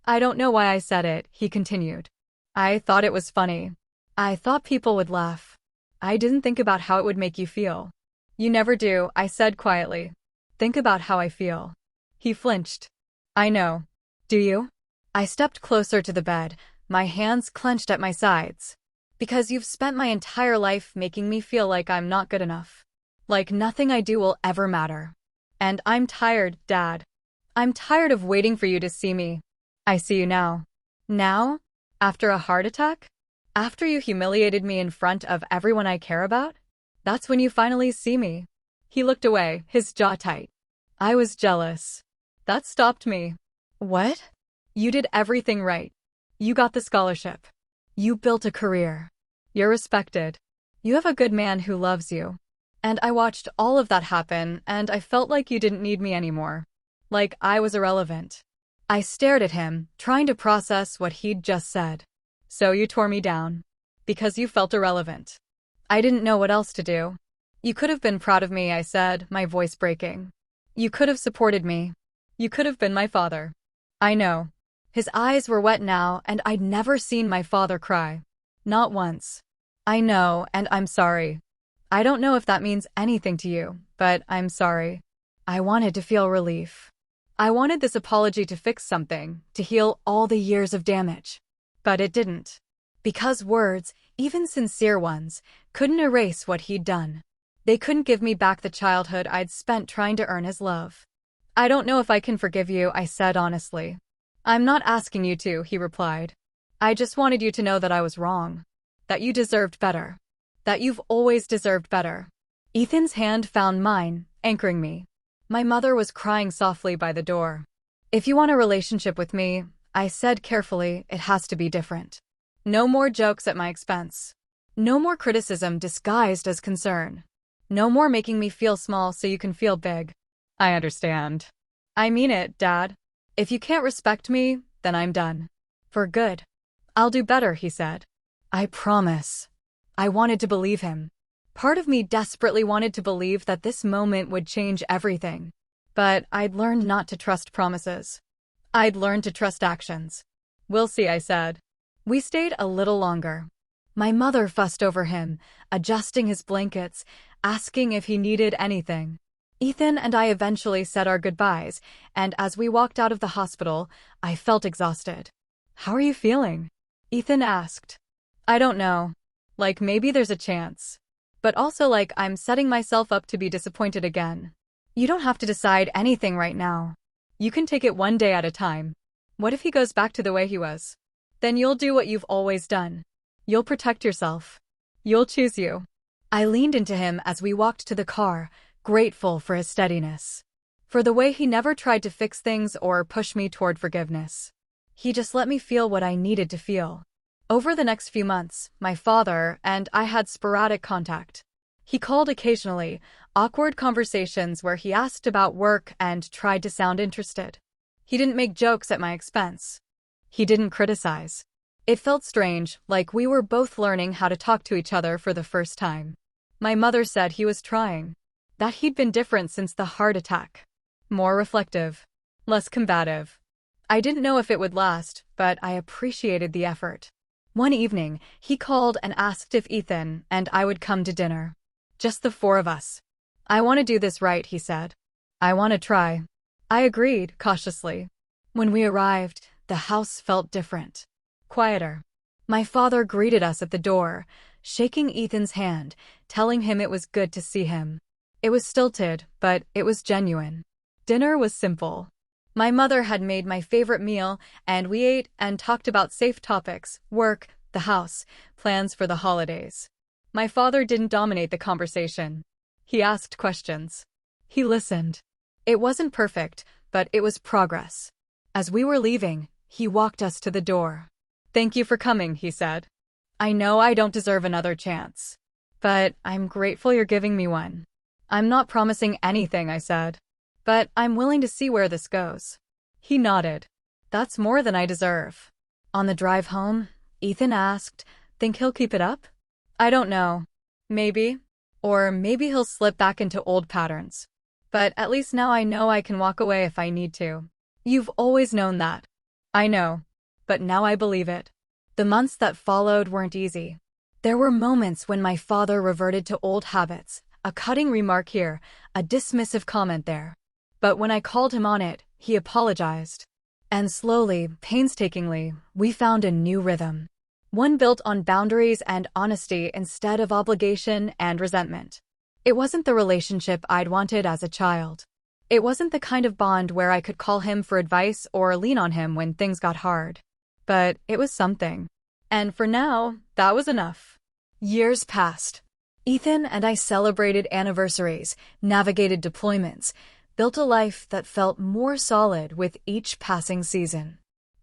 I don't know why I said it, he continued. I thought it was funny. I thought people would laugh. I didn't think about how it would make you feel. You never do, I said quietly. Think about how I feel. He flinched. I know. Do you? I stepped closer to the bed, my hands clenched at my sides. Because you've spent my entire life making me feel like I'm not good enough. Like nothing I do will ever matter. And I'm tired, Dad. I'm tired of waiting for you to see me. I see you now. Now? After a heart attack? After you humiliated me in front of everyone I care about? That's when you finally see me. He looked away, his jaw tight. I was jealous. That stopped me. What? You did everything right. You got the scholarship. You built a career. You're respected. You have a good man who loves you. And I watched all of that happen, and I felt like you didn't need me anymore. Like I was irrelevant. I stared at him, trying to process what he'd just said. So you tore me down. Because you felt irrelevant. I didn't know what else to do. You could have been proud of me, I said, my voice breaking. You could have supported me. You could have been my father. I know. His eyes were wet now, and I'd never seen my father cry. Not once. I know, and I'm sorry. I don't know if that means anything to you, but I'm sorry. I wanted to feel relief. I wanted this apology to fix something, to heal all the years of damage. But it didn't. Because words, even sincere ones, couldn't erase what he'd done. They couldn't give me back the childhood I'd spent trying to earn his love. I don't know if I can forgive you, I said honestly. I'm not asking you to, he replied. I just wanted you to know that I was wrong. That you deserved better. That you've always deserved better. Ethan's hand found mine, anchoring me. My mother was crying softly by the door. If you want a relationship with me, I said carefully, it has to be different. No more jokes at my expense. No more criticism disguised as concern. No more making me feel small so you can feel big. I understand. I mean it, Dad. If you can't respect me, then I'm done. For good. I'll do better, he said. I promise. I wanted to believe him. Part of me desperately wanted to believe that this moment would change everything. But I'd learned not to trust promises. I'd learned to trust actions. We'll see, I said. We stayed a little longer. My mother fussed over him, adjusting his blankets, asking if he needed anything. Ethan and I eventually said our goodbyes, and as we walked out of the hospital, I felt exhausted. How are you feeling? Ethan asked. I don't know. Like maybe there's a chance. But also like I'm setting myself up to be disappointed again. You don't have to decide anything right now. You can take it one day at a time. What if he goes back to the way he was? Then you'll do what you've always done. You'll protect yourself. You'll choose you. I leaned into him as we walked to the car, grateful for his steadiness. For the way he never tried to fix things or push me toward forgiveness. He just let me feel what I needed to feel. Over the next few months, my father and I had sporadic contact. He called occasionally, awkward conversations where he asked about work and tried to sound interested. He didn't make jokes at my expense. He didn't criticize. It felt strange, like we were both learning how to talk to each other for the first time. My mother said he was trying. That he'd been different since the heart attack. More reflective. Less combative. I didn't know if it would last, but I appreciated the effort. One evening, he called and asked if Ethan and I would come to dinner. Just the four of us. I want to do this right, he said. I want to try. I agreed, cautiously. When we arrived, the house felt different. Quieter. My father greeted us at the door, shaking Ethan's hand, telling him it was good to see him. It was stilted, but it was genuine. Dinner was simple. My mother had made my favorite meal, and we ate and talked about safe topics, work, the house, plans for the holidays. My father didn't dominate the conversation. He asked questions. He listened. It wasn't perfect, but it was progress. As we were leaving, he walked us to the door. "Thank you for coming," he said. "I know I don't deserve another chance. But I'm grateful you're giving me one." "I'm not promising anything," I said. "But I'm willing to see where this goes." He nodded. "That's more than I deserve." On the drive home, Ethan asked, "Think he'll keep it up?" "I don't know. Maybe. Or maybe he'll slip back into old patterns. But at least now I know I can walk away if I need to." "You've always known that." "I know. But now I believe it." The months that followed weren't easy. There were moments when my father reverted to old habits, a cutting remark here, a dismissive comment there. But when I called him on it, he apologized. And slowly, painstakingly, we found a new rhythm. One built on boundaries and honesty instead of obligation and resentment. It wasn't the relationship I'd wanted as a child. It wasn't the kind of bond where I could call him for advice or lean on him when things got hard. But it was something. And for now, that was enough. Years passed. Ethan and I celebrated anniversaries, navigated deployments, built a life that felt more solid with each passing season.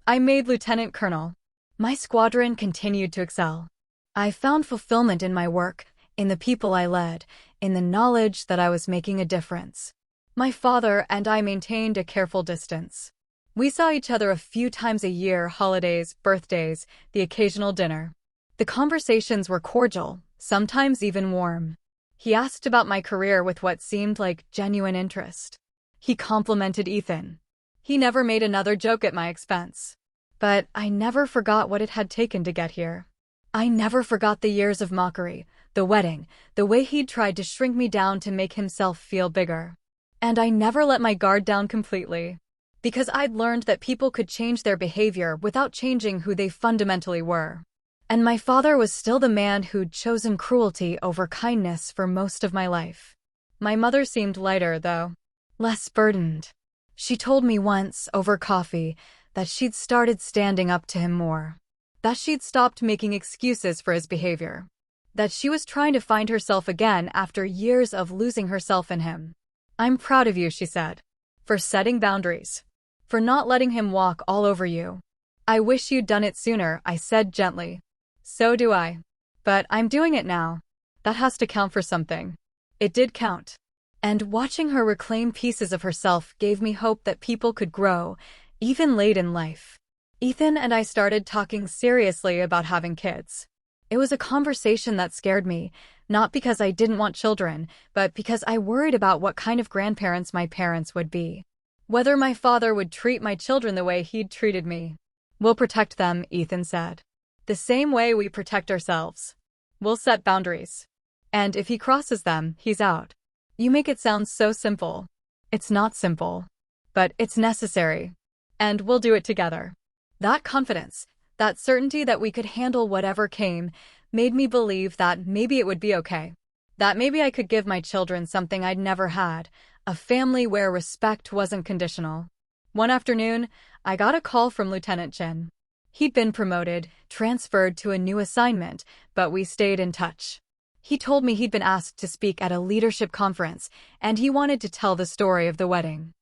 I made lieutenant colonel. My squadron continued to excel. I found fulfillment in my work, in the people I led, in the knowledge that I was making a difference. My father and I maintained a careful distance. We saw each other a few times a year, holidays, birthdays, the occasional dinner. The conversations were cordial, sometimes even warm. He asked about my career with what seemed like genuine interest. He complimented Ethan. He never made another joke at my expense. But I never forgot what it had taken to get here. I never forgot the years of mockery, the wedding, the way he'd tried to shrink me down to make himself feel bigger. And I never let my guard down completely. Because I'd learned that people could change their behavior without changing who they fundamentally were. And my father was still the man who'd chosen cruelty over kindness for most of my life. My mother seemed lighter, though. Less burdened. She told me once, over coffee, that she'd started standing up to him more. That she'd stopped making excuses for his behavior. That she was trying to find herself again after years of losing herself in him. "I'm proud of you," she said. "For setting boundaries. For not letting him walk all over you." "I wish you'd done it sooner," I said gently. "So do I. But I'm doing it now. That has to count for something." It did count. And watching her reclaim pieces of herself gave me hope that people could grow, even late in life. Ethan and I started talking seriously about having kids. It was a conversation that scared me, not because I didn't want children, but because I worried about what kind of grandparents my parents would be. Whether my father would treat my children the way he'd treated me. "We'll protect them," Ethan said. "The same way we protect ourselves. We'll set boundaries. And if he crosses them, he's out." You make it sound so simple. It's not simple. But it's necessary. And we'll do it together. That confidence, that certainty that we could handle whatever came, made me believe that maybe it would be okay. That maybe I could give my children something I'd never had, a family where respect wasn't conditional. One afternoon, I got a call from Lieutenant Chin. He'd been promoted, transferred to a new assignment, but we stayed in touch. He told me he'd been asked to speak at a leadership conference, and he wanted to tell the story of the wedding.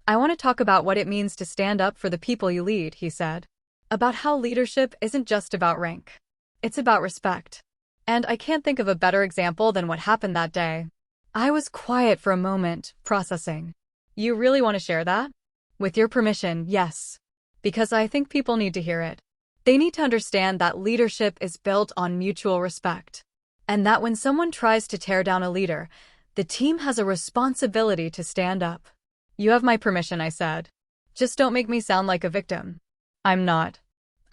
"I want to talk about what it means to stand up for the people you lead," he said. "About how leadership isn't just about rank. It's about respect." And I can't think of a better example than what happened that day. I was quiet for a moment, processing. "You really want to share that?" "With your permission, yes. Because I think people need to hear it. They need to understand that leadership is built on mutual respect. And that when someone tries to tear down a leader, the team has a responsibility to stand up." "You have my permission," I said. "Just don't make me sound like a victim." "I'm not."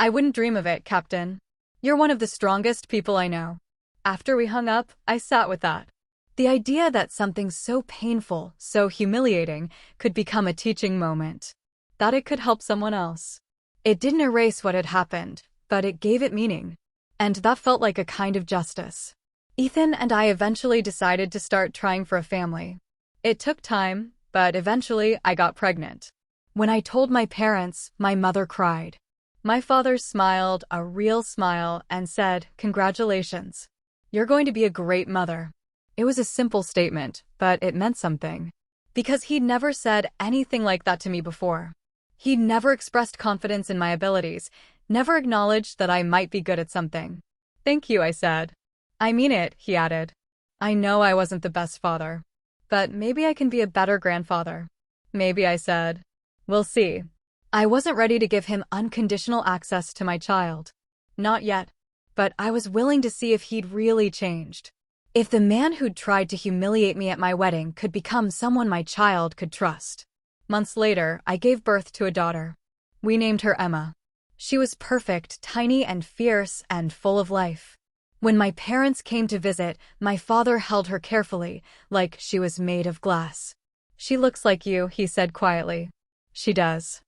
"I wouldn't dream of it, Captain. You're one of the strongest people I know." After we hung up, I sat with that. The idea that something so painful, so humiliating, could become a teaching moment. That it could help someone else. It didn't erase what had happened, but it gave it meaning. And that felt like a kind of justice. Ethan and I eventually decided to start trying for a family. It took time, but eventually I got pregnant. When I told my parents, my mother cried. My father smiled, a real smile, and said, "Congratulations. You're going to be a great mother." It was a simple statement, but it meant something. Because he'd never said anything like that to me before. He'd never expressed confidence in my abilities, never acknowledged that I might be good at something. "Thank you," I said. "I mean it," he added. "I know I wasn't the best father. But maybe I can be a better grandfather." "Maybe," I said. "We'll see." I wasn't ready to give him unconditional access to my child. Not yet. But I was willing to see if he'd really changed. If the man who'd tried to humiliate me at my wedding could become someone my child could trust. Months later, I gave birth to a daughter. We named her Emma. She was perfect, tiny and fierce, and full of life. When my parents came to visit, my father held her carefully, like she was made of glass. "She looks like you," he said quietly. "She does.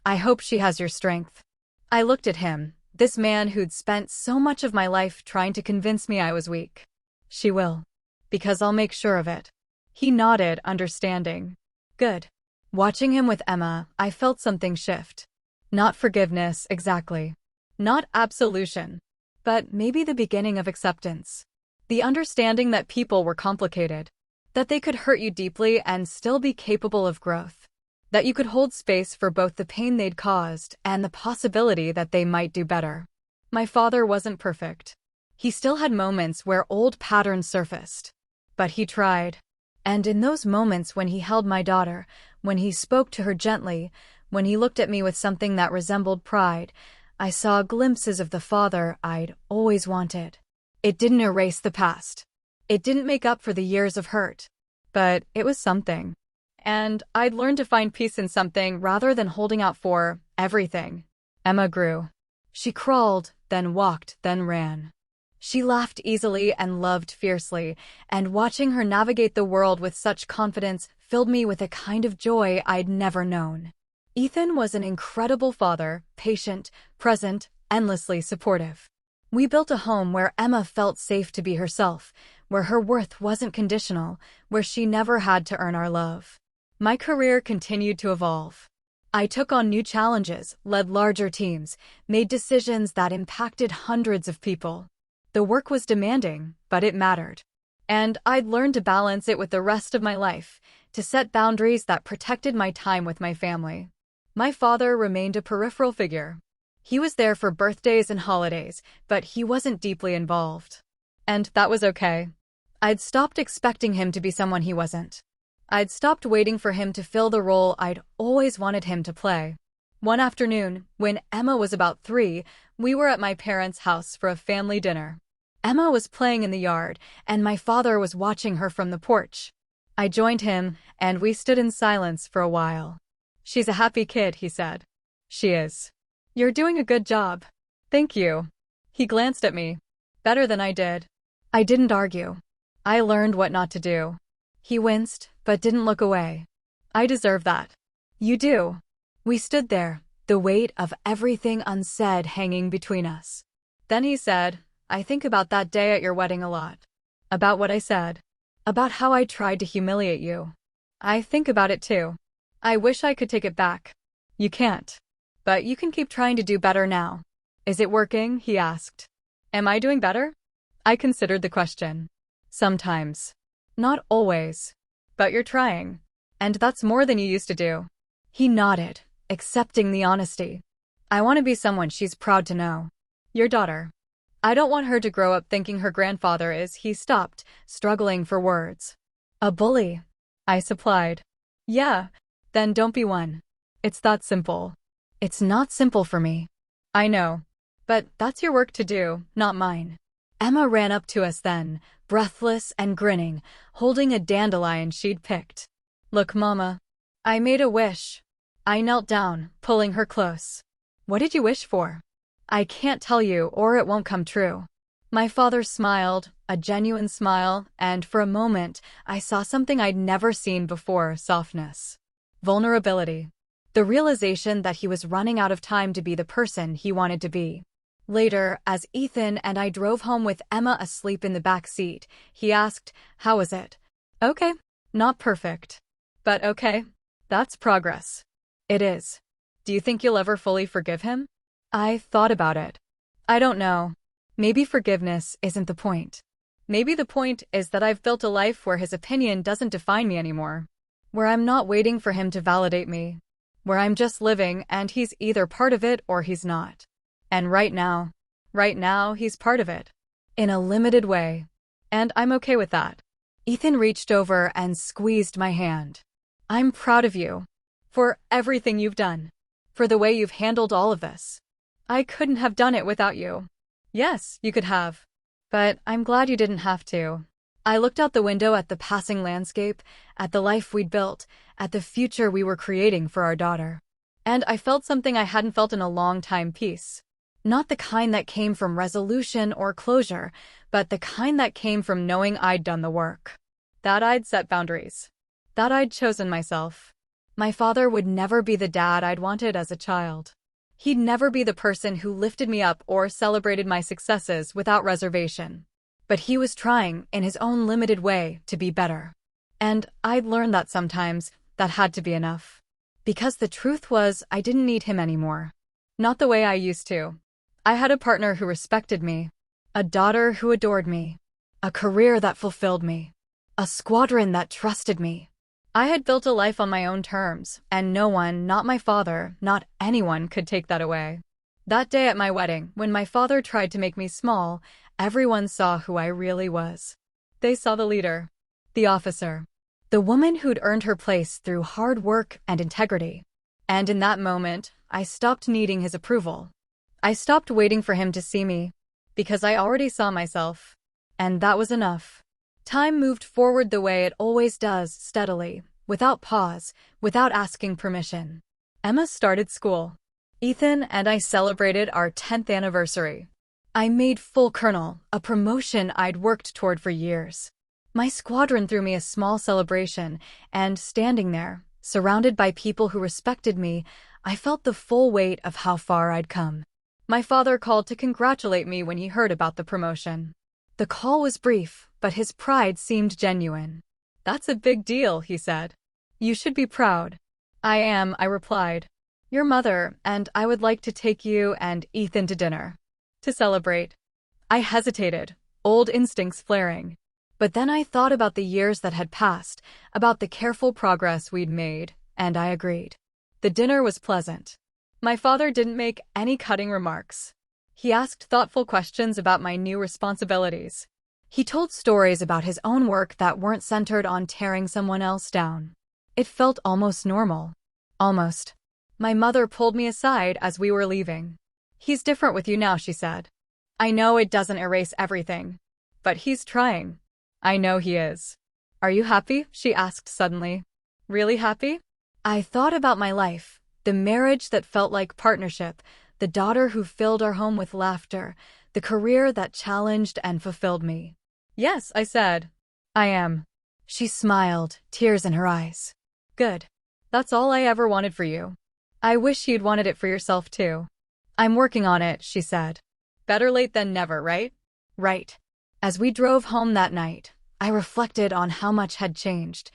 I hope she has your strength." I looked at him, this man who'd spent so much of my life trying to convince me I was weak. "She will. Because I'll make sure of it." He nodded, understanding. Good. Watching him with Emma, I felt something shift. Not forgiveness, exactly. Not absolution. But maybe the beginning of acceptance. The understanding that people were complicated. That they could hurt you deeply and still be capable of growth. That you could hold space for both the pain they'd caused and the possibility that they might do better. My father wasn't perfect. He still had moments where old patterns surfaced. But he tried. And in those moments when he held my daughter, when he spoke to her gently, when he looked at me with something that resembled pride, I saw glimpses of the father I'd always wanted. It didn't erase the past. It didn't make up for the years of hurt. But it was something. And I'd learned to find peace in something rather than holding out for everything. Emma grew. She crawled, then walked, then ran. She laughed easily and loved fiercely, and watching her navigate the world with such confidence filled me with a kind of joy I'd never known. Ethan was an incredible father, patient, present, endlessly supportive. We built a home where Emma felt safe to be herself, where her worth wasn't conditional, where she never had to earn our love. My career continued to evolve. I took on new challenges, led larger teams, made decisions that impacted hundreds of people. The work was demanding, but it mattered. And I'd learned to balance it with the rest of my life, to set boundaries that protected my time with my family. My father remained a peripheral figure. He was there for birthdays and holidays, but he wasn't deeply involved. And that was okay. I'd stopped expecting him to be someone he wasn't. I'd stopped waiting for him to fill the role I'd always wanted him to play. One afternoon, when Emma was about 3, we were at my parents' house for a family dinner. Emma was playing in the yard, and my father was watching her from the porch. I joined him, and we stood in silence for a while. "She's a happy kid," he said. "She is. You're doing a good job." "Thank you." He glanced at me. Better than I did. I didn't argue. I learned what not to do. He winced, but didn't look away. "I deserve that." "You do." We stood there, the weight of everything unsaid hanging between us. Then he said, "I think about that day at your wedding a lot." "About what I said?" "About how I tried to humiliate you." "I think about it too. I wish I could take it back." "You can't. But you can keep trying to do better now." "Is it working?" he asked. "Am I doing better?" I considered the question. "Sometimes. Not always. But you're trying. And that's more than you used to do." He nodded, accepting the honesty. "I want to be someone she's proud to know. Your daughter. I don't want her to grow up thinking her grandfather is," he stopped, struggling for words. "A bully," I supplied. "Yeah, then don't be one. It's that simple." "It's not simple for me." "I know. But that's your work to do, not mine." Emma ran up to us then, breathless and grinning, holding a dandelion she'd picked. "Look, Mama. I made a wish." I knelt down, pulling her close. "What did you wish for?" "I can't tell you or it won't come true." My father smiled, a genuine smile, and for a moment, I saw something I'd never seen before: softness. Vulnerability. The realization that he was running out of time to be the person he wanted to be. Later, as Ethan and I drove home with Emma asleep in the back seat, he asked, "How was it?" "Okay. Not perfect. But okay. That's progress." "It is." "Do you think you'll ever fully forgive him?" I thought about it. I don't know. Maybe forgiveness isn't the point. Maybe the point is that I've built a life where his opinion doesn't define me anymore. Where I'm not waiting for him to validate me. Where I'm just living and he's either part of it or he's not. And right now, he's part of it. In a limited way. And I'm okay with that. Ethan reached over and squeezed my hand. "I'm proud of you. For everything you've done. For the way you've handled all of this. I couldn't have done it without you." "Yes, you could have. But I'm glad you didn't have to." I looked out the window at the passing landscape, at the life we'd built, at the future we were creating for our daughter. And I felt something I hadn't felt in a long time: peace. Not the kind that came from resolution or closure, but the kind that came from knowing I'd done the work. That I'd set boundaries. That I'd chosen myself. My father would never be the dad I'd wanted as a child. He'd never be the person who lifted me up or celebrated my successes without reservation. But he was trying, in his own limited way, to be better. And I'd learned that sometimes that had to be enough. Because the truth was, I didn't need him anymore. Not the way I used to. I had a partner who respected me. A daughter who adored me. A career that fulfilled me. A squadron that trusted me. I had built a life on my own terms, and no one, not my father, not anyone, could take that away. That day at my wedding, when my father tried to make me small, everyone saw who I really was. They saw the leader. The officer. The woman who'd earned her place through hard work and integrity. And in that moment, I stopped needing his approval. I stopped waiting for him to see me, because I already saw myself. And that was enough. Time moved forward the way it always does, steadily, without pause, without asking permission. Emma started school. Ethan and I celebrated our 10th anniversary. I made full colonel, a promotion I'd worked toward for years. My squadron threw me a small celebration, and standing there, surrounded by people who respected me, I felt the full weight of how far I'd come. My father called to congratulate me when he heard about the promotion. The call was brief, but his pride seemed genuine. "That's a big deal," he said. "You should be proud." "I am," I replied. "Your mother and I would like to take you and Ethan to dinner. To celebrate." I hesitated, old instincts flaring. But then I thought about the years that had passed, about the careful progress we'd made, and I agreed. The dinner was pleasant. My father didn't make any cutting remarks. He asked thoughtful questions about my new responsibilities. He told stories about his own work that weren't centered on tearing someone else down. It felt almost normal. Almost. My mother pulled me aside as we were leaving. "He's different with you now," she said. "I know it doesn't erase everything. But he's trying." "I know he is." "Are you happy?" she asked suddenly. "Really happy?" I thought about my life, the marriage that felt like partnership, the daughter who filled our home with laughter, the career that challenged and fulfilled me. "Yes," I said. "I am." She smiled, tears in her eyes. "Good. That's all I ever wanted for you. I wish you'd wanted it for yourself too." "I'm working on it," she said. Better late than never, right? Right. As we drove home that night, I reflected on how much had changed.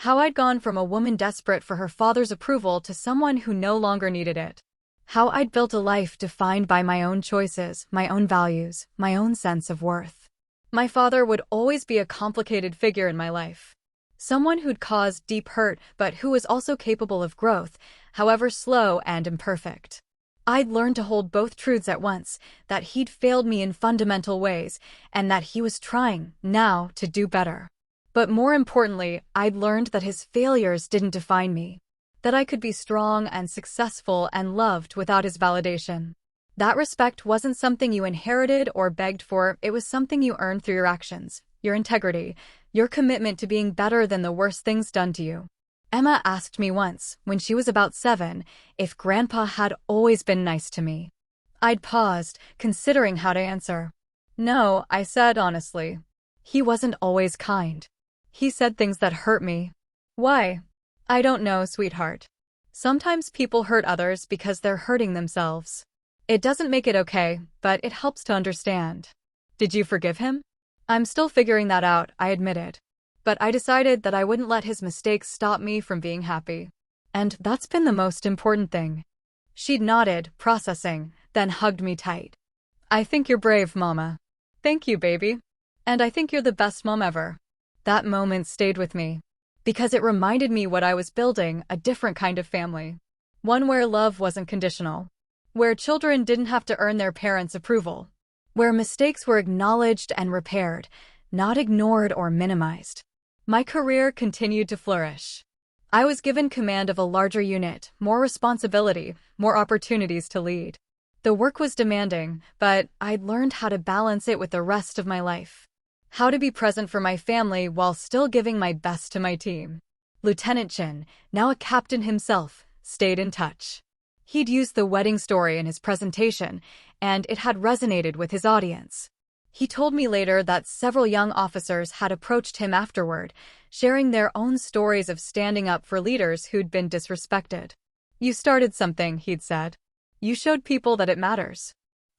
How I'd gone from a woman desperate for her father's approval to someone who no longer needed it. How I'd built a life defined by my own choices, my own values, my own sense of worth. My father would always be a complicated figure in my life. Someone who'd caused deep hurt, but who was also capable of growth, however slow and imperfect. I'd learned to hold both truths at once, that he'd failed me in fundamental ways, and that he was trying, now, to do better. But more importantly, I'd learned that his failures didn't define me. That I could be strong and successful and loved without his validation. That respect wasn't something you inherited or begged for, it was something you earned through your actions, your integrity, your commitment to being better than the worst things done to you. Emma asked me once, when she was about 7, if Grandpa had always been nice to me. I'd paused, considering how to answer. No, I said honestly. He wasn't always kind. He said things that hurt me. Why? I don't know, sweetheart. Sometimes people hurt others because they're hurting themselves. It doesn't make it okay, but it helps to understand. Did you forgive him? I'm still figuring that out, I admitted. But I decided that I wouldn't let his mistakes stop me from being happy. And that's been the most important thing. She'd nodded, processing, then hugged me tight. I think you're brave, Mama. Thank you, baby. And I think you're the best mom ever. That moment stayed with me. Because it reminded me what I was building, a different kind of family. One where love wasn't conditional. Where children didn't have to earn their parents' approval. Where mistakes were acknowledged and repaired, not ignored or minimized. My career continued to flourish. I was given command of a larger unit, more responsibility, more opportunities to lead. The work was demanding, but I'd learned how to balance it with the rest of my life. How to be present for my family while still giving my best to my team. Lieutenant Chin, now a captain himself, stayed in touch. He'd used the wedding story in his presentation, and it had resonated with his audience. He told me later that several young officers had approached him afterward, sharing their own stories of standing up for leaders who'd been disrespected. You started something, he'd said. You showed people that it matters.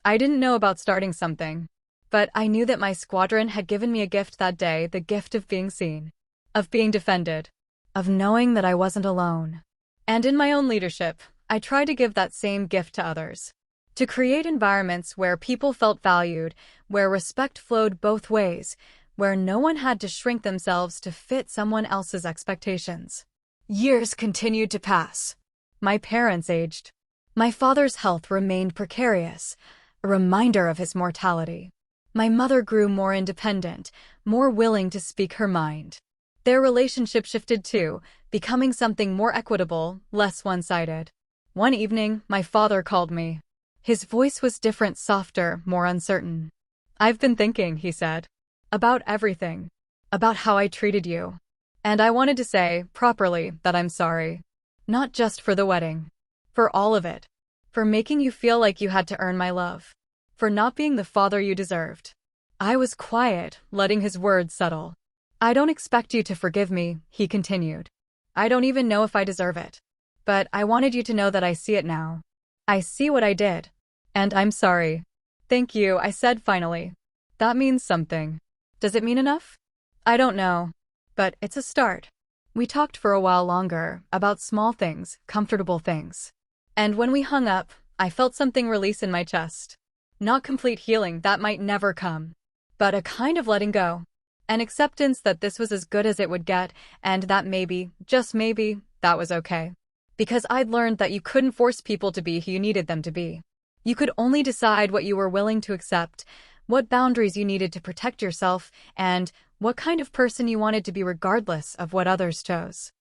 I didn't know about starting something, but I knew that my squadron had given me a gift that day, the gift of being seen, of being defended, of knowing that I wasn't alone. And in my own leadership, I tried to give that same gift to others. To create environments where people felt valued, where respect flowed both ways, where no one had to shrink themselves to fit someone else's expectations. Years continued to pass. My parents aged. My father's health remained precarious, a reminder of his mortality. My mother grew more independent, more willing to speak her mind. Their relationship shifted too, becoming something more equitable, less one-sided. One evening, my father called me. His voice was different, softer, more uncertain. I've been thinking, he said, about everything, about how I treated you. And I wanted to say, properly, that I'm sorry. Not just for the wedding. For all of it. For making you feel like you had to earn my love. For not being the father you deserved. I was quiet, letting his words settle. I don't expect you to forgive me, he continued. I don't even know if I deserve it. But I wanted you to know that I see it now. I see what I did. And I'm sorry. Thank you, I said finally. That means something. Does it mean enough? I don't know. But it's a start. We talked for a while longer, about small things, comfortable things. And when we hung up, I felt something release in my chest. Not complete healing, that might never come. But a kind of letting go. An acceptance that this was as good as it would get, and that maybe, just maybe, that was okay. Because I'd learned that you couldn't force people to be who you needed them to be. You could only decide what you were willing to accept, what boundaries you needed to protect yourself, and what kind of person you wanted to be regardless of what others chose.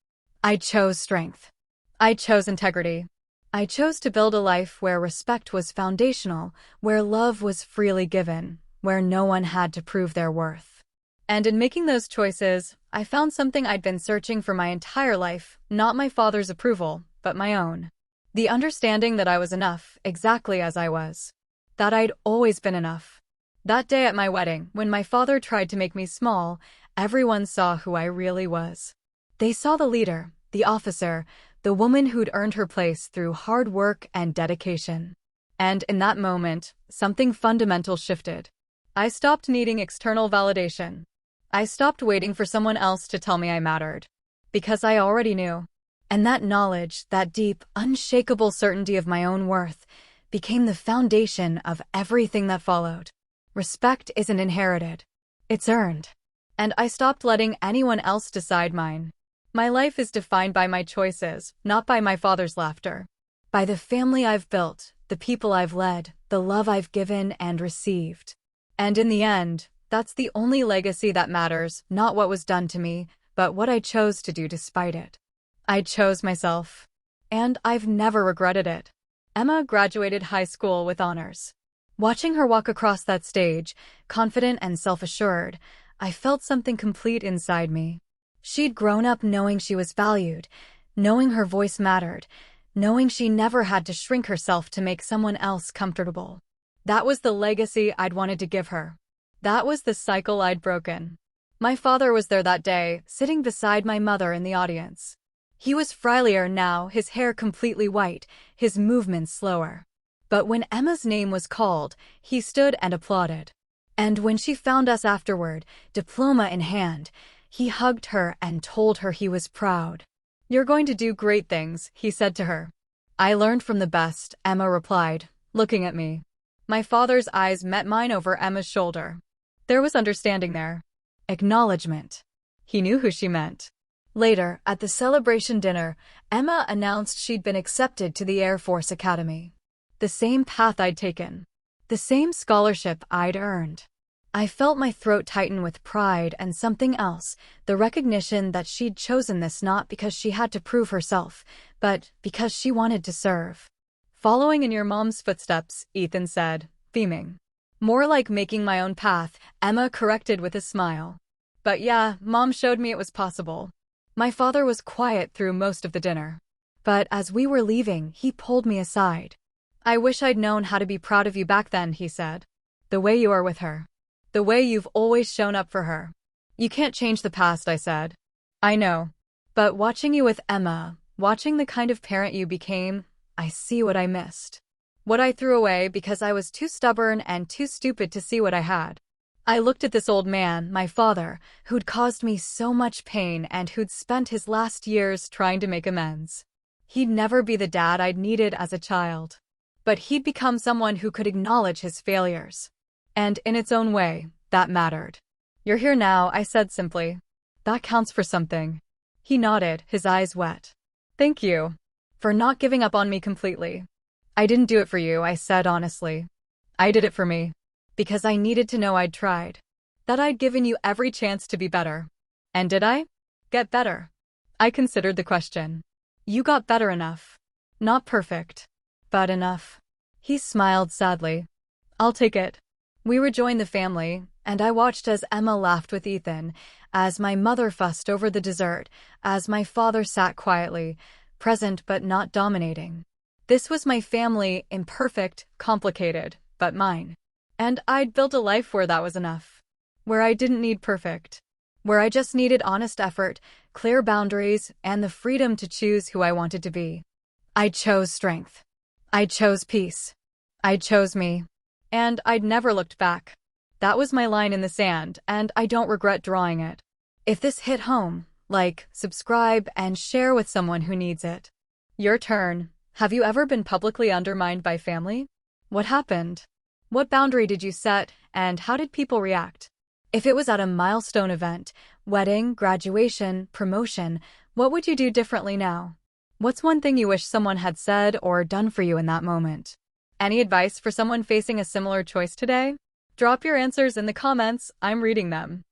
I chose strength. I chose integrity. I chose to build a life where respect was foundational, where love was freely given, where no one had to prove their worth. And in making those choices, I found something I'd been searching for my entire life, not my father's approval, but my own. The understanding that I was enough, exactly as I was. That I'd always been enough. That day at my wedding, when my father tried to make me small, everyone saw who I really was. They saw the leader, the officer, the woman who'd earned her place through hard work and dedication. And in that moment, something fundamental shifted. I stopped needing external validation. I stopped waiting for someone else to tell me I mattered. Because I already knew. And that knowledge, that deep, unshakable certainty of my own worth, became the foundation of everything that followed. Respect isn't inherited. It's earned. And I stopped letting anyone else decide mine. My life is defined by my choices, not by my father's laughter. By the family I've built, the people I've led, the love I've given and received. And in the end, that's the only legacy that matters, not what was done to me, but what I chose to do despite it. I chose myself. And I've never regretted it. Emma graduated high school with honors. Watching her walk across that stage, confident and self-assured, I felt something complete inside me. She'd grown up knowing she was valued, knowing her voice mattered, knowing she never had to shrink herself to make someone else comfortable. That was the legacy I'd wanted to give her. That was the cycle I'd broken. My father was there that day, sitting beside my mother in the audience. He was friendlier now, his hair completely white, his movements slower. But when Emma's name was called, he stood and applauded. And when she found us afterward, diploma in hand, he hugged her and told her he was proud. "You're going to do great things," he said to her. "I learned from the best," Emma replied, looking at me. My father's eyes met mine over Emma's shoulder. There was understanding there. Acknowledgement. He knew who she meant. Later, at the celebration dinner, Emma announced she'd been accepted to the Air Force Academy. The same path I'd taken. The same scholarship I'd earned. I felt my throat tighten with pride and something else, the recognition that she'd chosen this not because she had to prove herself, but because she wanted to serve. "Following in your mom's footsteps," Ethan said, beaming. "More like making my own path," Emma corrected with a smile. "But yeah, Mom showed me it was possible." My father was quiet through most of the dinner. But as we were leaving, he pulled me aside. "I wish I'd known how to be proud of you back then," he said. "The way you are with her. The way you've always shown up for her." "You can't change the past," I said. "I know. But watching you with Emma, watching the kind of parent you became, I see what I missed. What I threw away because I was too stubborn and too stupid to see what I had." I looked at this old man, my father, who'd caused me so much pain and who'd spent his last years trying to make amends. He'd never be the dad I'd needed as a child. But he'd become someone who could acknowledge his failures. And in its own way, that mattered. "You're here now," I said simply. "That counts for something." He nodded, his eyes wet. "Thank you. For not giving up on me completely." "I didn't do it for you," I said honestly. "I did it for me. Because I needed to know I'd tried. That I'd given you every chance to be better." "And did I? Get better?" I considered the question. "You got better enough. Not perfect. But enough." He smiled sadly. "I'll take it." We rejoined the family, and I watched as Emma laughed with Ethan, as my mother fussed over the dessert, as my father sat quietly, present but not dominating. This was my family, imperfect, complicated, but mine. And I'd built a life where that was enough. Where I didn't need perfect. Where I just needed honest effort, clear boundaries, and the freedom to choose who I wanted to be. I chose strength. I chose peace. I chose me. And I'd never looked back. That was my line in the sand, and I don't regret drawing it. If this hit home, like, subscribe, and share with someone who needs it. Your turn. Have you ever been publicly undermined by family? What happened? What boundary did you set, and how did people react? If it was at a milestone event, wedding, graduation, promotion, what would you do differently now? What's one thing you wish someone had said or done for you in that moment? Any advice for someone facing a similar choice today? Drop your answers in the comments, I'm reading them.